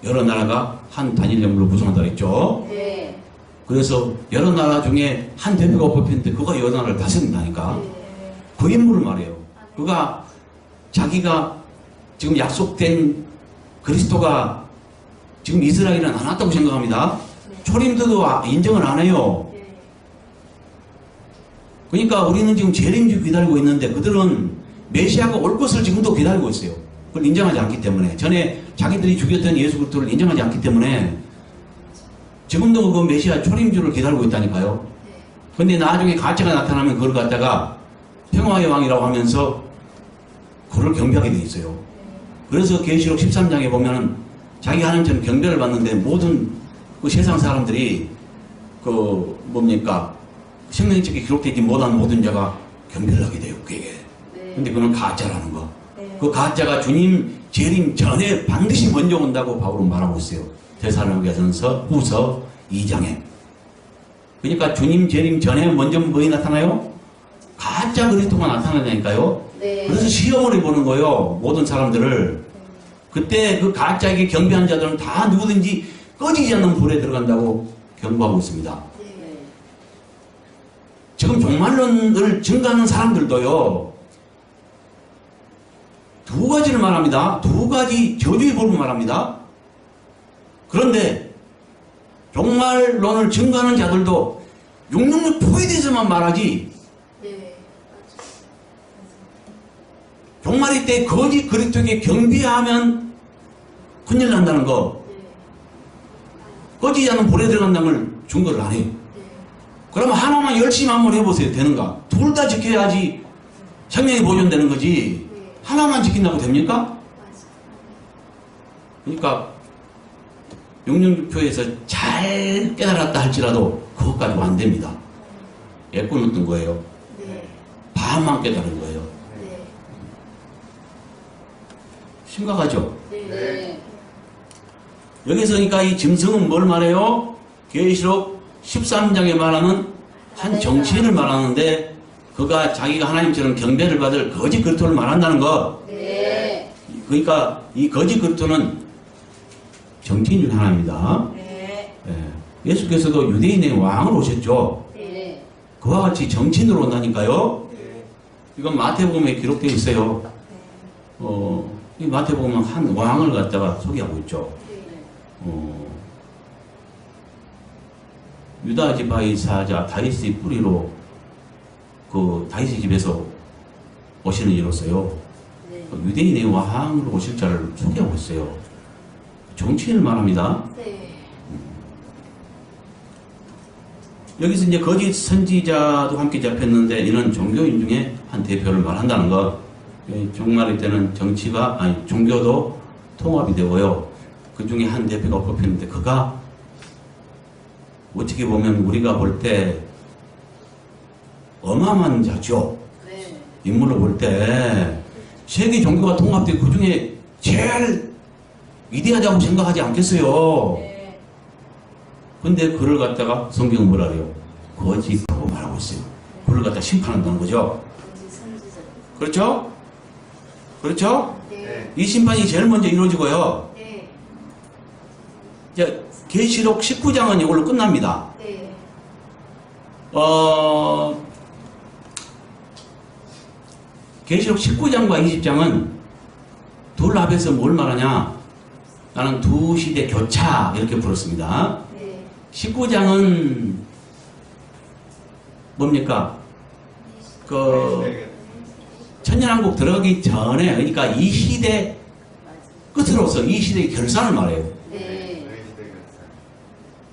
여러 나라가 한 단일 정부로 구성한다 했죠. 네. 그래서 여러 나라 중에 한 대표가 뽑혔는데 그가 여러 나라를 다스린다니까. 그 인물을 말해요. 그가 자기가 지금 약속된 그리스도가 지금 이스라엘은 안 왔다고 생각합니다. 초림도도 인정을 안 해요. 그러니까 우리는 지금 재림주 기다리고 있는데 그들은 메시아가 올 것을 지금도 기다리고 있어요. 그걸 인정하지 않기 때문에 전에 자기들이 죽였던 예수 그리스도를 인정하지 않기 때문에 지금도 그 메시아 초림주를 기다리고 있다니까요. 근데 나중에 가짜가 나타나면 그걸 갖다가 평화의 왕이라고 하면서 그를 경배하게 돼 있어요. 그래서 계시록 13장에 보면은 자기 하나님처럼 경배를 받는데 모든 그 세상 사람들이 그 뭡니까 생명책에 기록되지 못한 모든 자가 경배를 하게 돼요. 그에게. 근데 그건 가짜라는 거. 그 가짜가 주님 재림 전에 반드시 먼저 온다고 바울은 말하고 있어요. 데살로니가전서 후서 2장에. 그러니까 주님 재림 전에 먼저 뭐이 나타나요? 가짜 그리스도가 나타나니까요. 네. 그래서 시험을 해보는 거예요. 모든 사람들을. 그때 그 가짜에게 경배한 자들은 다 누구든지 꺼지지 않는 불에 들어간다고 경고하고 있습니다. 네. 지금 종말론을 증거하는 사람들도요. 두 가지를 말합니다. 두 가지 저주의 법을 말합니다. 그런데 종말론을 증거하는 자들도 666 포에 대해서만 말하지 네. 종말의 때 거짓 그리스도에게 경배하면 큰일 난다는 거 꺼지지 않는 불에 들어간다는 걸 증거를 안 해요. 그러면 하나만 열심히 한번 해보세요. 되는가? 둘 다 지켜야지 생명이 보존되는 거지 하나만 지킨다고 됩니까? 그러니까 육륜육표에서 잘 깨달았다 할지라도 그것 가지고 안 됩니다. 애꾸는 거예요. 네. 반만 깨달은 거예요. 네. 심각하죠? 네. 여기서 그러니까 이 짐승은 뭘 말해요? 계시록 13장에 말하는 한 정치인을 말하는데 그가 자기가 하나님처럼 경배를 받을 거짓 그리스도를 말한다는 것. 네. 그러니까 이 거짓 그리스도는 정치인 중 하나입니다. 네. 예. 예수께서도 유대인의 왕으로 오셨죠. 네. 그와 같이 정치인으로 온다니까요. 네. 이건 마태복음에 기록되어 있어요. 이 마태복음은 한 왕을 갖다가 소개하고 있죠. 유다 지파의 사자 다윗의 뿌리로 그 다윗의 집에서 오시는 이로써요. 네. 그 유대인의 왕으로 오실 자를 소개하고 있어요. 정치인을 말합니다. 네. 여기서 이제 거짓 선지자도 함께 잡혔는데 이는 종교인 중에 한 대표를 말한다는 것. 종말의 때는 정치가 아니 종교도 통합이 되고요. 그 중에 한 대표가 뽑히는데 그가 어떻게 보면 우리가 볼 때 어마어마한 자죠. 네. 인물을 볼 때 세계 종교가 통합되고 그 중에 제일 위대하다고 생각하지 않겠어요. 네. 근데 그를 갖다가 성경은 뭐라 그래요? 거짓하고 말하고 있어요. 그를 갖다 심판한다는 거죠. 선지자. 그렇죠? 그렇죠? 네. 이 심판이 제일 먼저 이루어지고요. 네. 이제 계시록 19장은 이걸로 끝납니다. 네. 계시록 19장과 20장은 둘 합해서 뭘 말하냐? 나는 두 시대 교차 이렇게 부르습니다. 네. 19장은 뭡니까? 그 천년왕국 들어가기 전에 그러니까 이 시대 끝으로서 이 시대의 결산을 말해요. 네.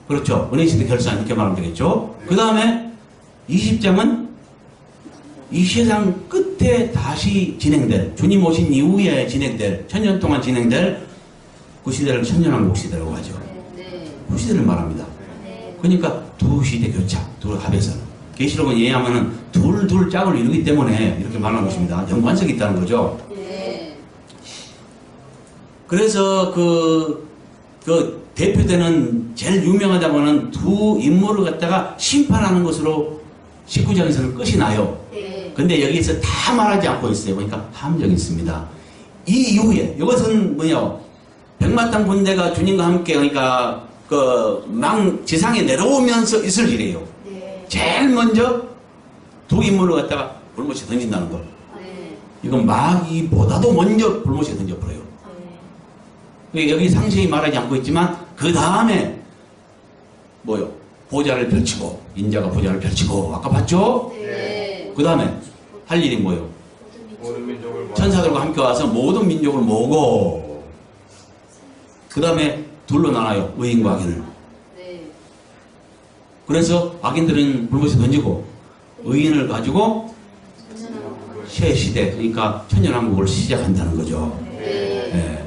그렇죠. 은혜 시대 결산 이렇게 말하면 되겠죠. 그 다음에 20장은 이 세상 끝에 다시 진행될 주님 오신 이후에 진행될 천년 동안 진행될 그 시대를 천년왕국 시대라고 하죠. 네. 그 시대를 말합니다. 네. 그러니까 두 시대 교차, 둘 합해서는. 계시록은 이해하면은 둘 짝을 이루기 때문에 이렇게 말하는 것입니다. 연관성이 있다는 거죠. 네. 그래서 그 대표되는 제일 유명하다고 하는 두 인물을 갖다가 심판하는 것으로 19장에서는 끝이 나요. 네. 근데 여기서 다 말하지 않고 있어요. 그러니까 함정이 있습니다. 이 이후에 이것은 뭐냐? 백마탄 군대가 주님과 함께 그러니까 지상에 내려오면서 있을 일이에요. 네. 제일 먼저 두 인물을 갖다가 불못에 던진다는 거. 네. 이건 마귀보다도 먼저 불못에 던져버려요. 여기 상세히 말하지 않고 있지만 그 다음에 뭐요? 보좌를 펼치고 인자가 보좌를 펼치고 아까 봤죠? 네. 그 다음에 할 일이 뭐요? 모든 민족을 모아 천사들과 함께 와서 모든 민족을 모으고 그 다음에 둘로 나눠요. 의인과 악인을. 네. 그래서 악인들은 불못에 던지고 의인을 가지고 새 시대 그러니까 천년왕국을 시작한다는 거죠. 네. 예.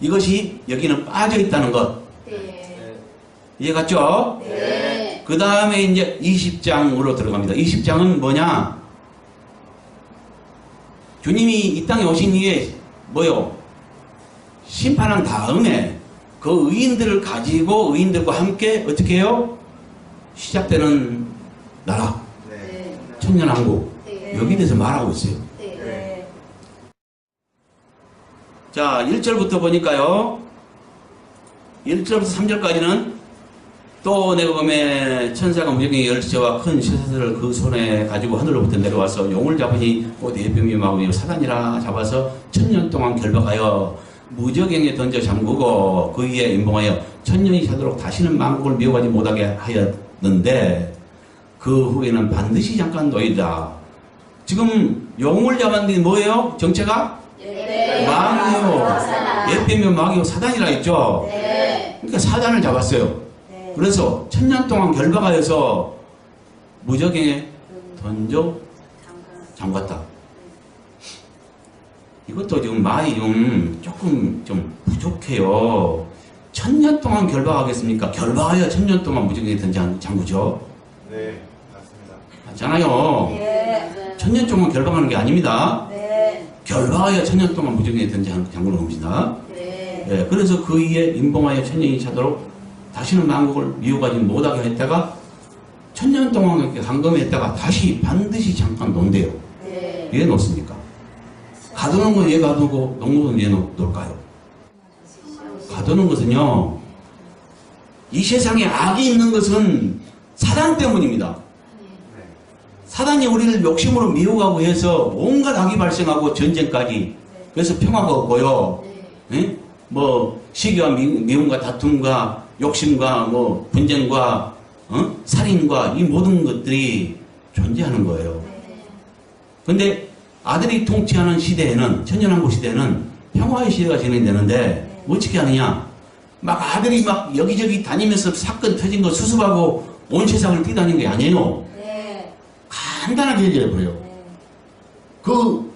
이것이 여기는 빠져 있다는 것 네. 이해 갔죠? 네. 그 다음에 이제 20장으로 들어갑니다. 20장은 뭐냐? 주님이 이 땅에 오신 이후에 뭐요? 심판한 다음에 그 의인들을 가지고 의인들과 함께 어떻게 해요? 시작되는 나라, 네. 천년왕국 네. 여기 대해서 말하고 있어요. 네. 자, 1절부터 보니까요. 1절부터 3절까지는 또 내가 보면 천사가 무적의 열쇠와 큰 쇠사슬을 그 손에 가지고 하늘로부터 내려와서 용을 잡으니 곧 예병이 마구니 사단이라 잡아서 천년 동안 결박하여 무적행에 던져 잠그고 그 위에 임봉하여 천년이 차도록 다시는 만국을 미워하지 못하게 하였는데 그 후에는 반드시 잠깐 놓이다. 지금 용을 잡았는데 뭐예요? 정체가? 네. 마귀요. 예배면 마귀요 사단이라 했죠. 네. 그러니까 사단을 잡았어요. 그래서 천년 동안 결박하여서 무적행에 던져 잠갔다. 이것도 지금 말이 조금 좀 부족해요. 천년 동안 결박하겠습니까? 결박하여 천년 동안 무적이 된 장구죠. 네, 맞습니다. 맞잖아요. 네. 천년 동안 결박하는 게 아닙니다. 네. 결박하여 천년 동안 무적이 된 장구로 봅니다. 네. 예, 그래서 그 이에 임봉하여 천년이 차도록 다시는 만국을 미워하지 못하게 했다가 천년 동안 이렇게 감금했다가 다시 반드시 잠깐 논대요. 네. 왜 놓습니까? 가두는 건 왜 가두고 농무는 왜 놓을까요? 가두는 것은요, 이 세상에 악이 있는 것은 사단 때문입니다. 사단이 우리를 욕심으로 미워가고 해서 온갖 악이 발생하고 전쟁까지. 그래서 평화가 없고요. 예? 뭐 시기와 미움과 다툼과 욕심과 뭐 분쟁과 살인과 이 모든 것들이 존재하는 거예요. 근데 아들이 통치하는 시대에는, 천년왕국 시대에는 평화의 시대가 진행되는데 어떻게 하느냐? 막 아들이 막 여기저기 다니면서 사건 터진 거 수습하고 온 세상을 뛰다니는 게 아니에요. 네. 간단하게 얘기해버려요. 그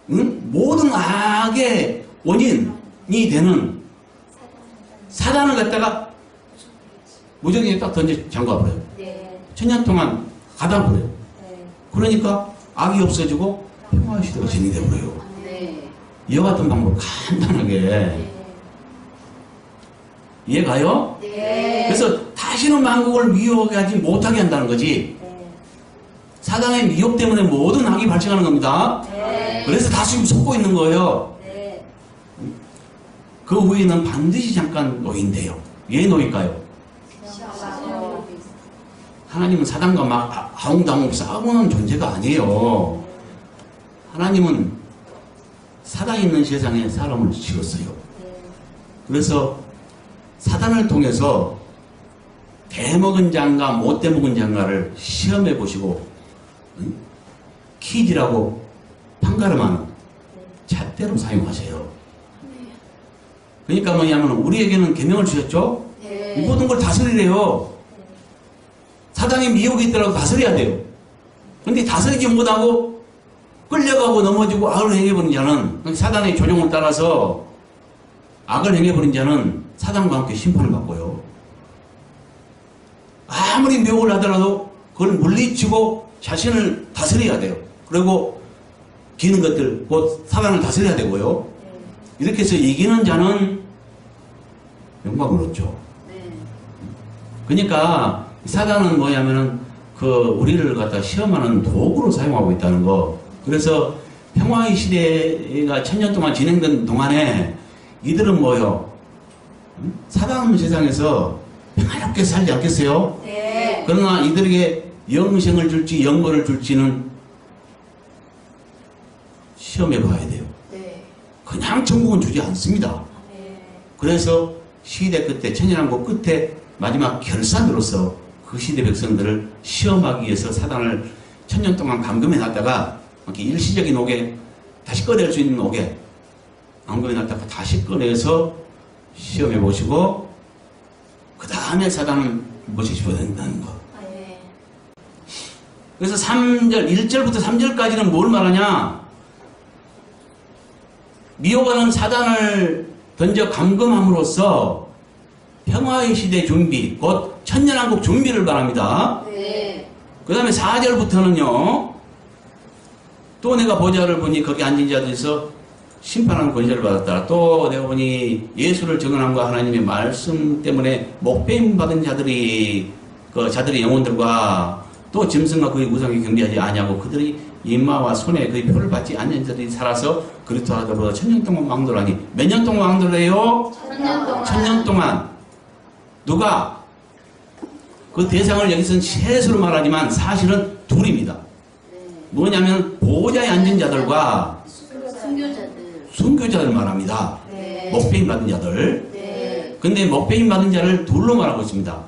모든 악의 원인이 되는 사단을 갖다가 무적에 딱 던져 잠가버려요. 네. 천년 동안 가다버려요. 네. 그러니까 악이 없어지고 평화의 시대가 진행돼버려요. 네. 이와 같은 방법 간단하게 이해가요? 네. 그래서 다시는 만국을 미워하게 하지 못하게 한다는 거지. 네. 사단의 미혹 때문에 모든 악이 발생하는 겁니다. 네. 그래서 다 지금 속고 있는 거예요. 네. 그 후에는 반드시 잠깐 놓인대요. 왜 놓일까요? 하나님은 사단과 막 아웅다웅 싸우는 존재가 아니에요. 하나님은 사단 있는 세상에 사람을 지었어요. 그래서 사단을 통해서 대먹은 장가 못 대먹은 장가를 시험해 보시고 퀴즈라고 판가름하는 잣대로 사용하세요. 그러니까 뭐냐면 우리에게는 계명을 주셨죠? 네. 이 모든 걸 다스리래요. 사단의 미혹이 있더라도 다스려야 돼요. 근데 다스리지 못하고 끌려가고 넘어지고 악을 행해버린 자는, 사단의 조종을 따라서 악을 행해버린 자는 사단과 함께 심판을 받고요. 아무리 미혹을 하더라도 그걸 물리치고 자신을 다스려야 돼요. 그리고 기는 것들, 곧 사단을 다스려야 되고요. 이렇게 해서 이기는 자는 영광을 얻죠. 네. 그러니까 사단은 뭐냐면은 그 우리를 갖다 시험하는 도구로 사용하고 있다는 거. 그래서 평화의 시대가 천년 동안 진행된 동안에 이들은 뭐요? 사단 세상에서 평화롭게 살지 않겠어요? 네. 그러나 이들에게 영생을 줄지 영벌을 줄지는 시험해 봐야 돼요. 네. 그냥 천국은 주지 않습니다. 네. 그래서 시대 끝에, 천년왕국 끝에 마지막 결산으로서 그 시대 백성들을 시험하기 위해서 사단을 천년 동안 감금해 놨다가 이렇게 일시적인 옥에 다시 꺼낼 수 있는 옥에 감금해 놨다가 다시 꺼내서 시험해 보시고 그 다음에 사단을 모시셔야 된다는 거. 네. 그래서 3절, 1절부터 3절까지는 뭘 말하냐? 미혹하는 사단을 던져 감금함으로써 평화의 시대 준비, 곧 천년왕국 준비를 말합니다. 네. 그 다음에 4절부터는요, 또 내가 보좌를 보니 거기 앉은 자들에서 심판하는 권세를 받았다. 또 내가 보니 예수를 증언함과 하나님의 말씀 때문에 목배임 받은 자들이, 그 자들의 영혼들과 또 짐승과 그의 우상에 경배하지 아니하고 그들이 인마와 손에 그의 표를 받지 않는 자들이 살아서 그리스도와 더불어 천년 동안 왕들하니, 몇 년 동안 왕들해요? 천년 동안. 천년 동안. 누가? 그 대상을 여기서는 셋으로 말하지만 사실은 둘입니다. 네. 뭐냐면 보호자에 앉은 자들과 순교자들. 순교자들 말합니다. 네. 목배임 받은 자들. 네. 근데 목배임 받은 자를 둘로 말하고 있습니다.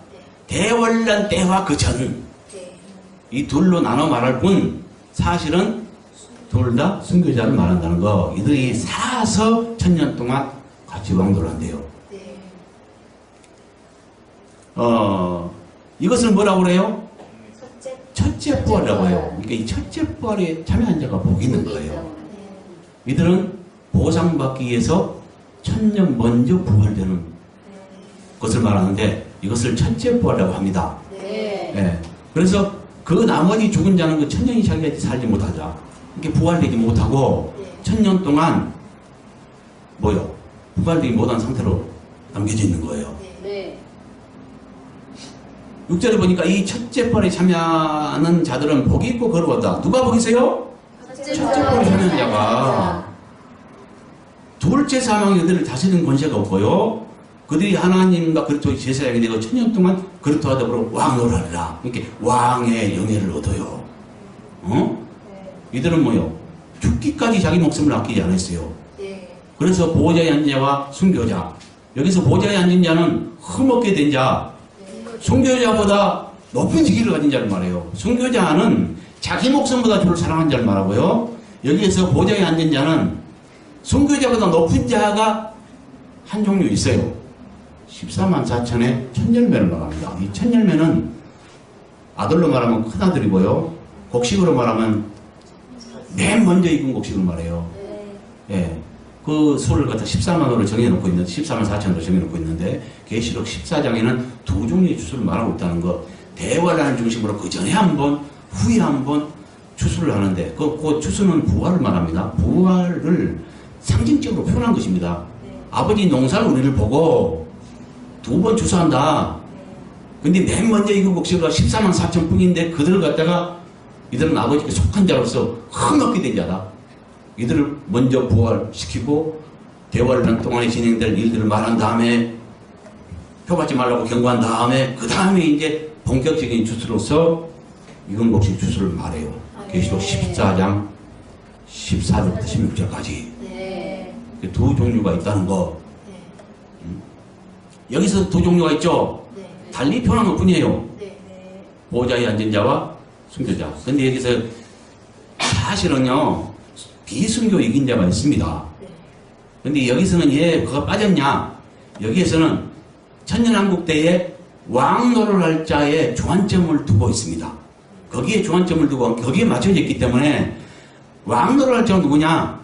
대원란 때와 그 전. 네. 이 둘로 나눠 말할 뿐 사실은 둘 다 순교자를 말한다는 거. 이들이 살아서 천년 동안 같이 왕도를 한대요. 네. 이것을 뭐라고 그래요? 첫째. 첫째 부활이라고 해요. 그러니까 이 첫째 부활에 참여한 자가 복이 있는 거예요. 이들은 보상받기 위해서 천년 먼저 부활되는 것을 말하는데 이것을 첫째 부활이라고 합니다. 네. 예. 그래서 그 나머지 죽은 자는 그 천년이 자기가 살지 못하자. 이렇게 부활되지 못하고 네. 1000년 동안 뭐요? 부활되지 못한 상태로 남겨져 있는 거예요. 네. 6절에 보니까 이 첫째 부활에 참여하는 자들은 복이 있고 거룩하다. 누가 복이 있어요? 첫째 부활에 참여하는 자가. 둘째 사망이 그들을 다스리는 권세가 없고요. 그들이 하나님과 그리스도의 제사장이 되고 1000년 동안 그리스도와 더불어 왕을 하리라. 이렇게 왕의 영예를 얻어요. 어? 이들은 뭐요? 죽기까지 자기 목숨을 아끼지 않았어요. 네. 그래서 보호자의 앉은 자와 순교자. 여기서 보호자의 앉은 자는 흠없게 된 자, 순교자보다 높은 직위를 가진 자를 말해요. 순교자는 자기 목숨보다 주를 사랑한 자를 말하고요. 여기에서 보호자에 앉은 자는 순교자보다 높은 자가 한 종류 있어요. 14만 4천의 천열매를 말합니다. 이 천열매는 아들로 말하면 큰아들이고요. 곡식으로 말하면 맨 먼저 익은 곡식을 말해요. 예. 그 수를 갖다 14만으로 정해놓고 있는데, 14만 4천으로 정해놓고 있는데, 계시록 14장에는 두 종류의 추수를 말하고 있다는 것. 대활라는 중심으로 그 전에 한 번, 후에 한 번 추수를 하는데, 그 추수는 부활을 말합니다. 부활을 상징적으로 표현한 것입니다. 아버지 농사를 우리를 보고 두 번 추수한다. 근데 맨 먼저 익은 곡식으로 14만 4천 뿐인데, 그들을 갖다가 이들은 아버지께 속한 자로서 흠없게 된 자다. 이들을 먼저 부활시키고 대활란 동안에 진행될 일들을 말한 다음에 표받지 말라고 경고한 다음에 그 다음에 이제 본격적인 주수로서 익은 곡식 주수를 말해요. 계시록 14장 14절부터 16절까지 네. 두 종류가 있다는 거. 여기서 두 종류가 있죠. 네. 달리 표현한 것 뿐이에요. 네. 보호자의 앉은 자와 순교자. 근데 여기서 사실은요, 비순교 이긴 자가 있습니다. 근데 여기서는 왜 그가 빠졌냐? 여기에서는 천년왕국 때에 왕노를 할 자의 주안점을 두고 있습니다. 거기에 주안점을 두고 거기에 맞춰져 있기 때문에 왕노를 할 자가 누구냐?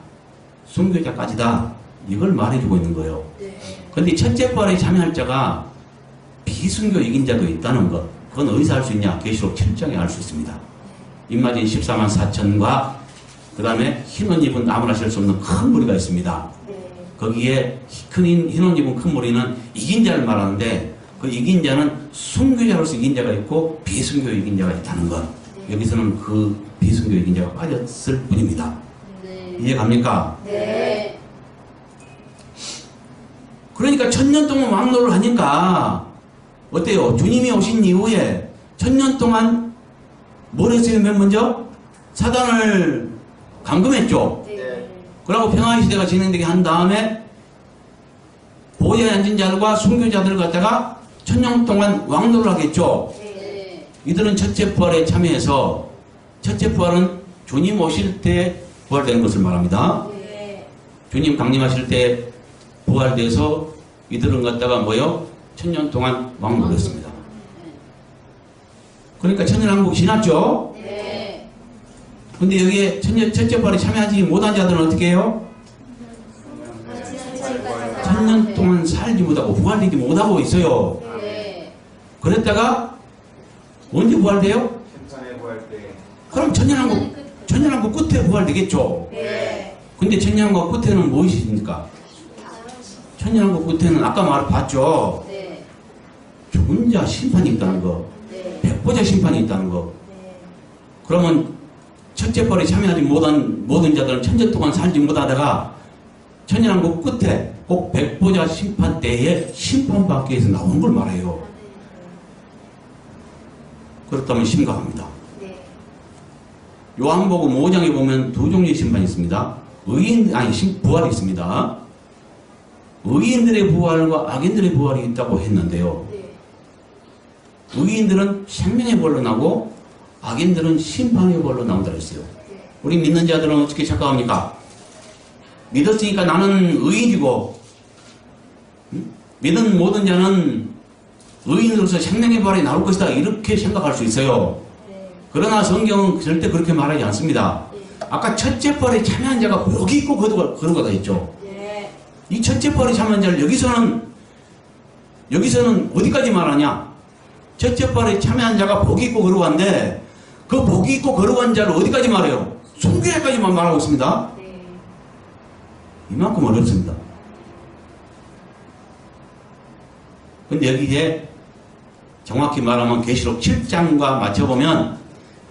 순교자까지다. 이걸 말해주고 있는 거예요. 근데 첫째 부활에 참여할 자가 비순교 이긴 자도 있다는 것. 그건 어디서 알 수 있냐? 계시록 7장에 알 수 있습니다. 입맞은 14만 4천과 그 다음에 흰옷 입은 아무나 셀 수 없는 큰 무리가 있습니다. 거기에 흰옷 입은 큰 무리는 이긴 자를 말하는데 그 이긴 자는 순교자로서 이긴 자가 있고 비순교 이긴 자가 있다는 것. 여기서는 그 비순교 이긴 자가 빠졌을 뿐입니다. 이해갑니까? 네. 그러니까 1000년 동안 왕노를 하니까 어때요? 주님이 오신 이후에 1000년 동안 뭘 했어요? 맨 먼저? 사단을 감금했죠. 그러고 평화의 시대가 진행되게 한 다음에 보호자에 앉은 자들과 순교자들을 갖다가 1000년 동안 왕노를 하겠죠. 이들은 첫째 부활에 참여해서, 첫째 부활은 주님 오실 때 부활되는 것을 말합니다. 주님 강림하실 때 부활돼서 이들은 갖다가 뭐요? 1000년 동안 왕노를 했습니다. 그러니까 천년왕국이 지났죠? 근데 여기에 첫째 부활에 참여하지 못한 자들은 어떻게 해요? 1000년 동안 살지 못하고 부활되지 못하고 있어요. 그랬다가 언제 부활돼요? 심판의 구할 때 그럼 천년왕국 끝에 부활되겠죠. 근데 천년왕국 끝에는 무엇입니까? 천년왕국 끝에는 아까 봤죠. 죽은 자 심판이 있다는 거, 백보자 심판이 있다는 거. 그러면 첫째 부활에 참여하지 못한 모든 자들은 천년 동안 살지 못하다가 천년왕국 끝에 꼭 백보자 심판 때에 심판받기 위해서 나오는 걸 말해요. 그렇다면 심각합니다. 요한복음 5장에 보면 두 종류의 심판이 있습니다. 부활이 있습니다. 의인들의 부활과 악인들의 부활이 있다고 했는데요. 의인들은 생명의 벌로 나고 악인들은 심판의 벌로 나온다 그랬어요. 우리 믿는 자들은 어떻게 착각합니까? 믿었으니까 나는 의인이고, 믿은 모든 자는 의인으로서 생명의 벌이 나올 것이다, 이렇게 생각할 수 있어요. 그러나 성경은 절대 그렇게 말하지 않습니다. 아까 첫째 벌에 참여한 자가 복이 있고 거룩하다 했죠. 이 첫째 벌에 참여한 자를 여기서는 여기서는 어디까지 말하냐? 첫째발에 참여한 자가 복이 있고 거룩한데 그 복이 있고 거룩한 자를 어디까지 말해요? 순교회까지만 말하고 있습니다. 네. 이만큼 어렵습니다. 근데 여기에 정확히 말하면 계시록 7장과 맞춰보면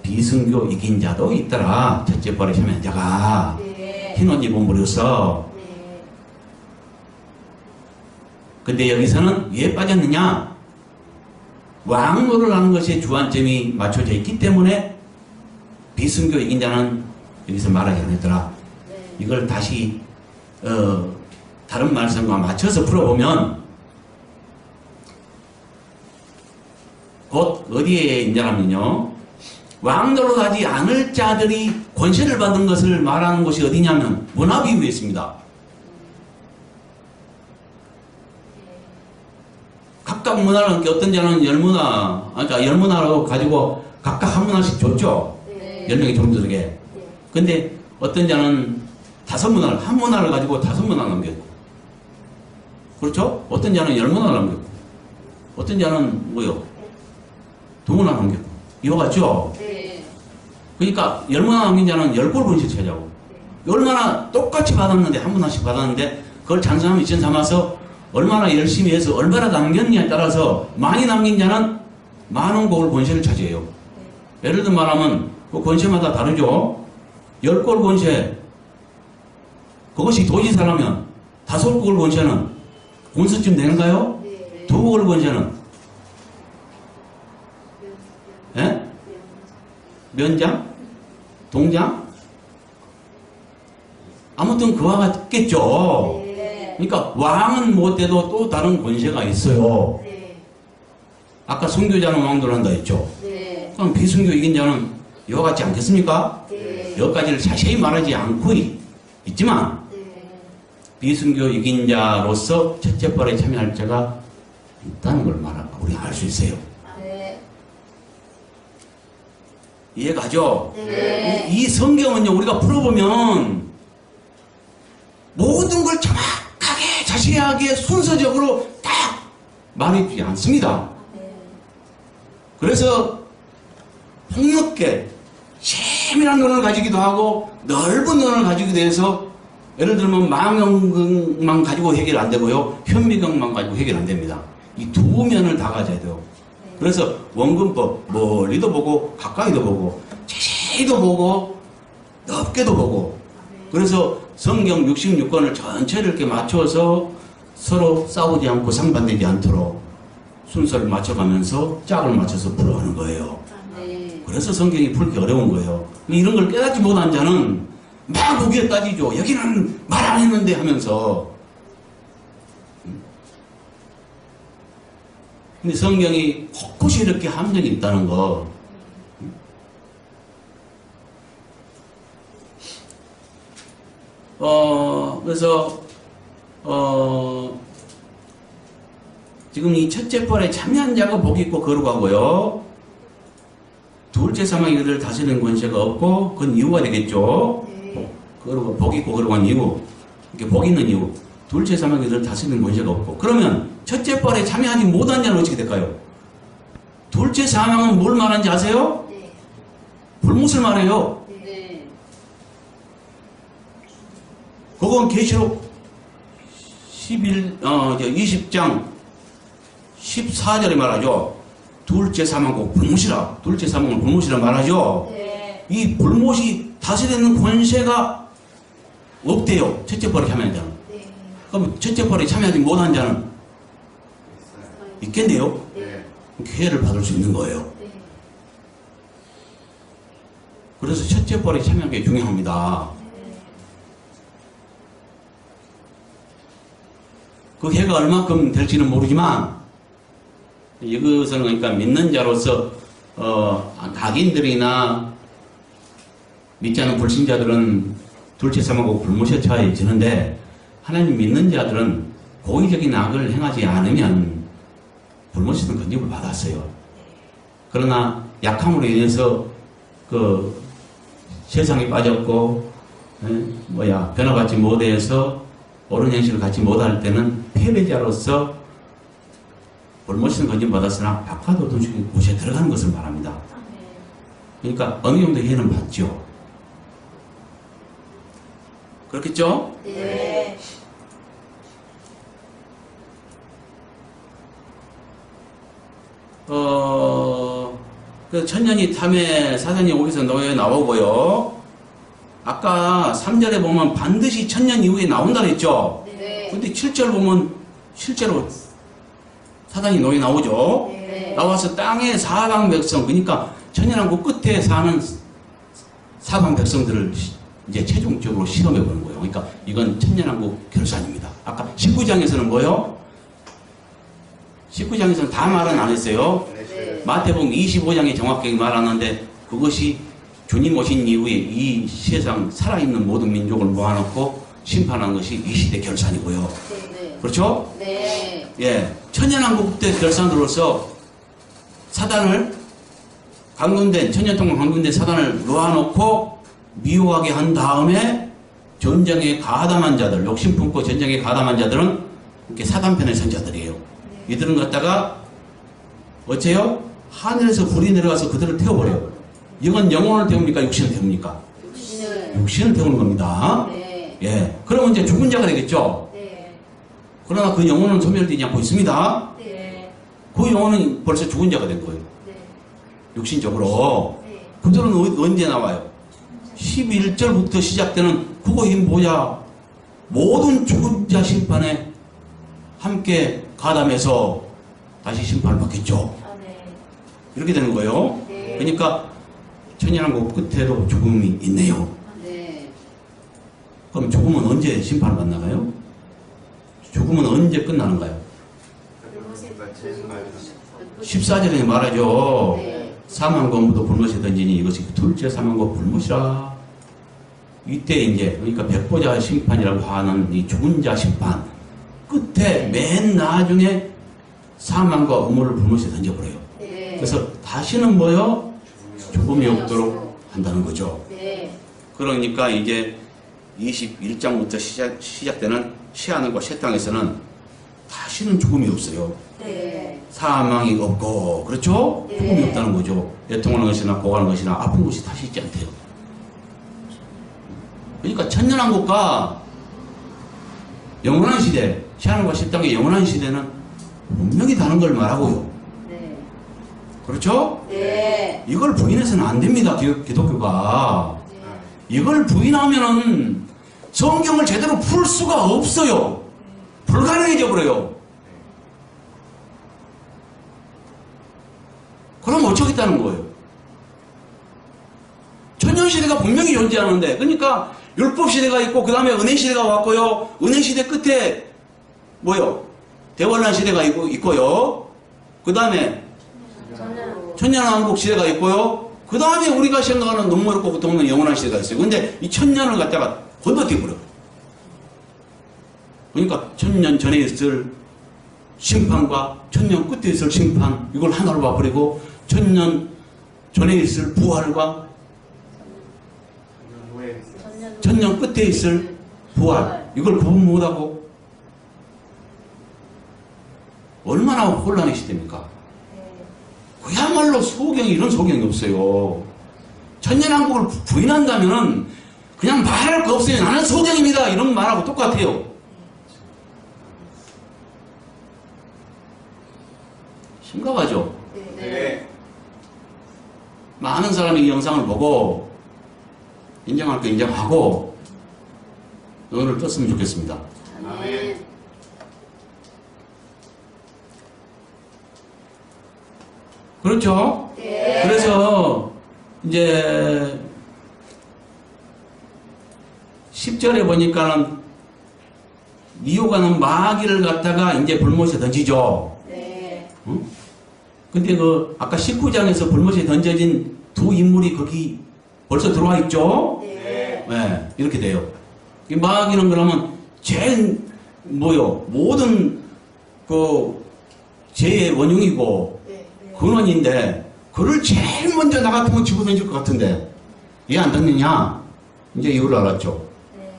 비순교 이긴 자도 있더라. 첫째발에 참여한 자가 네. 흰옷 입어버렸어. 네. 근데 여기서는 왜 빠졌느냐? 왕노를 하는 것에 주안점이 맞춰져 있기 때문에 비순교 이긴 자는 여기서 말하지 않았더라. 네. 이걸 다시 다른 말씀과 맞춰서 풀어보면 곧 어디에 있냐면요, 왕노로 하지 않을 자들이 권세를 받은 것을 말하는 곳이 어디냐면 문화비유에 있습니다. 각각 문화는 어떤 자는 열문화, 그러니까 열문화라고 가지고 각각 한 문화씩 줬죠. 네. 10명의 종들에게. 네. 근데 어떤 자는 한 문화를 가지고 5문화 남겼고, 그렇죠? 어떤 자는 10문화 남겼고, 어떤 자는 뭐요? 2문화 남겼고, 이와 같죠? 네. 그러니까 10문화 남긴 자는 10골 분씩 차지하고, 얼마나 똑같이 받았는데, 한 문화씩 받았는데, 그걸 장사하면 이천 삼아서 얼마나 열심히 해서 얼마나 남겼냐에 따라서 많이 남긴 자는 많은 곡을 권세를 차지해요. 예를 들어 말하면 그 권세마다 다르죠. 10골 권세, 그것이 도지사라면 5골 권세는 공수쯤 되는가요? 네. 2골 권세는 예? 면장? 동장? 아무튼 그와 같겠죠. 네. 그러니까 왕은 못돼도 또 다른 권세가 있어요. 네. 아까 순교자는 왕도를 한다 했죠. 네. 그럼 비순교 이긴 자는 이와 같지 않겠습니까? 네. 여기까지를 자세히 말하지 않고 있지만 네. 비순교 이긴 자로서 첫째발에 참여할 자가 있다는 걸 우리가 알 수 있어요. 네. 이해가죠? 네. 이 성경은요, 우리가 풀어보면 모든 걸 정확하게 자세하게 순서적으로 딱 말해주지 않습니다. 네. 그래서 폭넓게 세밀한 눈을 가지기도 하고 넓은 눈을 가지기도 해서 예를 들면 망경만 가지고 해결 안 되고요, 현미경만 가지고 해결 안 됩니다. 이 두 면을 다 가져야 돼요. 그래서 원근법 멀리도 보고 가까이도 보고 자세히도 보고 넓게도 보고, 그래서 성경 66권을 전체를 이렇게 맞춰서 서로 싸우지 않고 상반되지 않도록 순서를 맞춰가면서 짝을 맞춰서 풀어가는 거예요. 네. 그래서 성경이 풀기 어려운 거예요. 이런 걸 깨닫지 못한 자는 막 보기에 따지죠. 여기는 말 안 했는데 하면서. 근데 성경이 곳곳이 이렇게 함정이 있다는 거. 그래서 지금 이 첫째 벌에 참여한 자가 복이 있고 거룩하고요. 둘째 사망이 그들을 다스리는 권세가 없고, 그건 이유가 되겠죠. 네. 복이 있고 거룩한 이유, 이렇게 복이 있는 이유. 둘째 사망이 그들을 다스리는 권세가 없고. 그러면 첫째 벌에 참여하지 못한 자는 어떻게 될까요? 둘째 사망은 뭘 말하는지 아세요? 네. 불못을 말해요. 네. 그건 계시록 20장 14절에 말하죠. 둘째 사망국 불못이라, 둘째 사망을 불못이라 말하죠. 네. 이 불못이 다스리는 권세가 없대요. 첫째 벌에 참여한 자는. 네. 그럼 첫째 벌에 참여하지 못한 자는 있겠네요. 네. 기회를 받을 수 있는 거예요. 네. 그래서 첫째 벌에 참여하는 게 중요합니다. 그 해가 얼마큼 될지는 모르지만, 이것은 그러니까 믿는 자로서 악인들이나 믿지 않는 불신자들은 둘째 사망하고 불못에 처해지는데, 하나님 믿는 자들은 고의적인 악을 행하지 않으면 불못에서 건집을 받았어요. 그러나 약함으로 인해서 그 세상에 빠졌고 변화받지 못해서 옳은 행실을 갖지 못할 때는 패배자로서 볼모시는 건진받았으나 박하도 도중에 못에 들어가는 것을 말합니다. 그러니까 어느 정도 이해는 받죠. 그렇겠죠? 네. 그 천년이 탐에 사단이 오기서 노예 나오고요. 아까 3절에 보면 반드시 천년 이후에 나온다 그랬죠? 네. 근데 7절 보면 실제로 사단이 노예 나오죠? 네. 나와서 땅의 사방 백성, 그러니까 천년왕국 끝에 사는 사방 백성들을 이제 최종적으로 실험해 보는 거예요. 그러니까 이건 천년왕국 결산입니다. 아까 19장에서는 뭐요? 19장에서는 다 말은 안 했어요. 네. 마태복음 25장에 정확하게 말하는데 그것이 주님 오신 이후에 이 세상 살아있는 모든 민족을 모아놓고 심판한 것이 이 시대 결산이고요. 네. 그렇죠? 네. 예, 천년왕국 때 결산으로서 사단을 강군된 천년 동안 강군된 사단을 놓아놓고 미워하게 한 다음에 전쟁에 가담한 자들, 욕심 품고 전쟁에 가담한 자들은 이렇게 사단편의 선자들이에요. 이들은 갖다가 어째요? 하늘에서 불이 내려가서 그들을 태워버려요. 이건 영혼을 태웁니까? 육신을 태웁니까? 육신을 태우는 겁니다. 네. 예, 그러면 이제 죽은 자가 되겠죠. 네. 그러나 그 영혼은 소멸되지 않고 있습니다. 네. 그 영혼은 벌써 죽은 자가 된 거예요. 네. 육신적으로. 네. 그들은 언제 나와요? 11절부터 시작되는 국어힘 보자 모든 죽은 자 심판에 함께 가담해서 다시 심판을 받겠죠. 아, 네. 이렇게 되는 거예요. 네. 그러니까 천년왕국 끝에도 죽음이 있네요. 네. 그럼 죽음은 언제 심판을 받나가요? 죽음은 언제 끝나는가요? 14절에 말하죠. 네. 사망검부도 불못에 던지니 이것이 둘째 사망검 불못이라. 이때 이제 그러니까 백보자 심판이라고 하는 이 죽은 자 심판 끝에 맨 나중에 사망과 음모를 불못에 던져버려요. 네. 그래서 다시는 뭐요? 죽음이 없도록 한다는 거죠. 네. 그러니까 이제 21장부터 시작되는 시하늘과 새 땅에서는 다시는 죽음이 없어요. 네. 사망이 없고, 그렇죠? 네. 죽음이 없다는 거죠. 애통하는 것이나 고하는 것이나 아픈 것이 다시 있지 않대요. 그러니까 천년왕국과 영원한 시대, 시하늘과 새 땅의 영원한 시대는 분명히 다른 걸 말하고요. 네. 그렇죠? 네. 이걸 부인해서는 안 됩니다. 기독교가. 네. 이걸 부인하면은 성경을 제대로 풀 수가 없어요. 불가능해져 버려요. 그럼 어쩌겠다는 거예요? 천년시대가 분명히 존재하는데, 그러니까 율법시대가 있고 그 다음에 은혜시대가 왔고요. 은혜시대 끝에 뭐요? 대환란 시대가 있고요. 그 다음에 천년왕국 시대가 있고요. 그 다음에 우리가 생각하는 눈물 없고 고통 없는 영원한 시대가 있어요. 근데 이 천년을 갖다가 건너뛰어버려. 그러니까 천년 전에 있을 심판과 천년 끝에 있을 심판, 이걸 하나로 봐버리고 천년 전에 있을 부활과 천년 끝에 있을 부활, 이걸 구분 못하고 얼마나 혼란의 시대입니까? 그야말로 소경이 이런 소경이 없어요. 천년왕국을 부인한다면 그냥 말할 거 없어요. 나는 소경입니다. 이런 말하고 똑같아요. 심각하죠? 네. 많은 사람이 이 영상을 보고 인정할 거 인정하고 눈을 떴으면 좋겠습니다. 아멘. 그렇죠? 네. 그래서 이제 10절에 보니까는 미호가는 마귀를 갖다가 이제 불못에 던지죠. 네. 응? 근데 그 아까 19장에서 불못에 던져진 두 인물이 거기 벌써 들어와 있죠? 네. 네, 이렇게 돼요. 이 마귀는 그러면 제일 뭐요? 모든 그 죄의 원흉이고 네. 근원인데 그를 제일 먼저 나 같으면 집어던질 것 같은데 이해 안 됐느냐? 이제 이유를 알았죠. 네.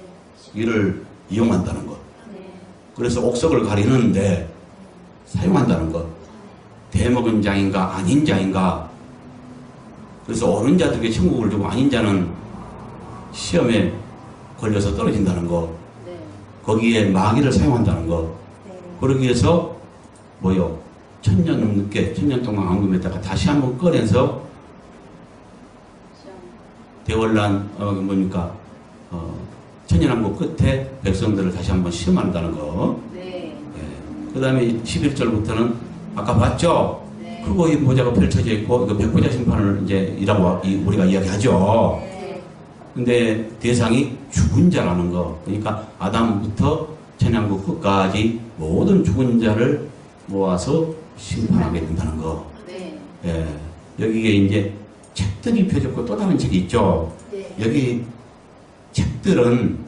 이를 이용한다는 것. 네. 그래서 옥석을 가리는데 사용한다는 것. 대먹은 자인가 아닌 자인가. 그래서 옳은 자들에게 천국을 주고 아닌 자는 시험에 걸려서 떨어진다는 거. 네. 거기에 마귀를 사용한다는 거. 네. 그러기 위해서 뭐요? 1000년 넘게 1000년 동안 앙금했다가 다시 한번 꺼내서 시험. 대원란 뭡니까? 천년왕국 끝에 백성들을 다시 한번 시험한다는 거. 네. 그 다음에 11절부터는 아까 봤죠? 네. 크고 이 보좌가 펼쳐져 있고 이거 백보자 심판을 이제 우리가 이야기하죠. 네. 근데 대상이 죽은 자라는 거. 그러니까 아담부터 천년왕국 끝까지 모든 죽은 자를 모아서 심판하게 된다는 거. 네. 예. 여기에 이제 책들이 펴졌고 또 다른 책이 있죠. 네. 여기 책들은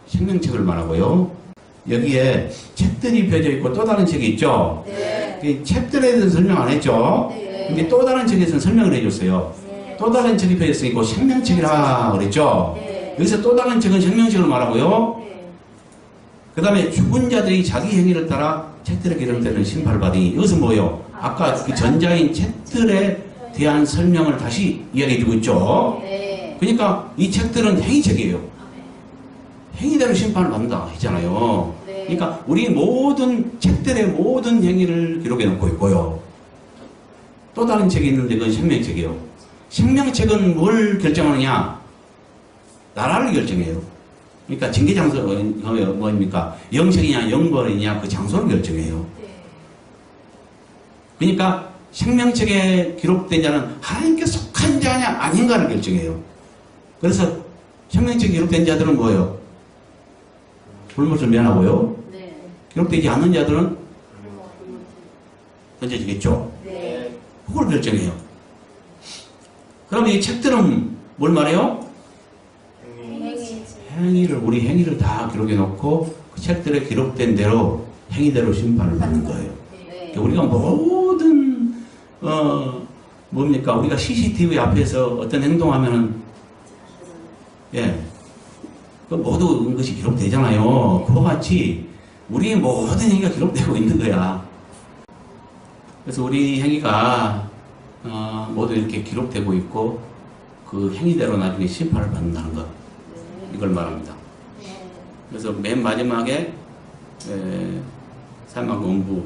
생명책을 말하고요. 여기에 책들이 펴져 있고 또 다른 책이 있죠. 네. 이 책들에 대해서 설명 안 했죠. 네. 근데 또 다른 책에서는 설명을 해줬어요. 네. 또 다른 책이 펴졌으니까 생명책이라 그랬죠. 네. 여기서 또 다른 책은 생명책을 말하고요. 네. 그 다음에 죽은 자들이 자기 행위를 따라 책들에 기록되는 심판을 받으니 이것은 뭐예요? 아까 그 전자인 책들에 대한 설명을 다시 이야기해주고 있죠. 네. 그러니까 이 책들은 행위책이에요. 행위대로 심판을 받는다 했잖아요. 네. 그러니까 우리 모든 책들의 모든 행위를 기록해 놓고 있고요. 또 다른 책이 있는데 그건 생명책이에요. 생명책은 뭘 결정하느냐? 나라를 결정해요. 그러니까 징계장소 뭐입니까? 영생이냐 영벌이냐 그 장소를 결정해요. 그러니까 생명책에 기록된 자는 하나님께 속한 자냐 아닌가를 결정해요. 그래서 생명책에 기록된 자들은 뭐예요? 불못을 면하고요. 네. 기록되지 않는 자들은 던져지겠죠. 네. 그걸 결정해요. 그럼 이 책들은 뭘 말해요? 행위를, 우리 행위를 다 기록해 놓고 그 책들에 기록된 대로 행위대로 심판을 받는 거예요. 네. 우리가 모든 뭡니까? 우리가 CCTV 앞에서 어떤 행동하면은 예, 그 모든 것이 기록되잖아요. 그와 같이 우리 모든 행위가 기록되고 있는 거야. 그래서 우리 행위가 모두 이렇게 기록되고 있고 그 행위대로 나중에 심판을 받는다는 것, 이걸 말합니다. 그래서 맨 마지막에 사망 원부,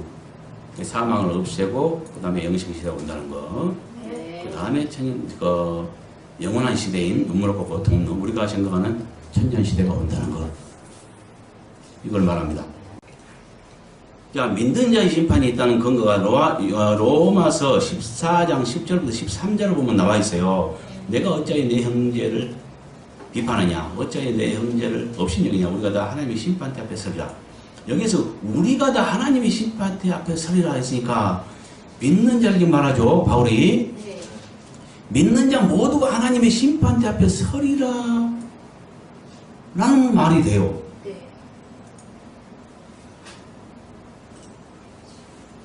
사망을 없애고 그 다음에 영생시대가 온다는 거, 네. 그 다음에 영원한 시대인 눈물 없고 고통 없는 우리가 생각하는 천년시대가 온다는 것, 이걸 말합니다. 자, 믿는 자의 심판이 있다는 근거가 로마서 14장 10절부터 13절을 보면 나와 있어요. 내가 어찌하여 내 형제를 비판하냐, 어찌하여 내 형제를 업신여기냐, 우리가 다 하나님의 심판대 앞에 서리라. 여기서 우리가 다 하나님의 심판대 앞에 서리라 했으니까 믿는 자에게 말하죠, 바울이. 네. 믿는 자 모두가 하나님의 심판대 앞에 서리라 라는 말이 돼요. 네.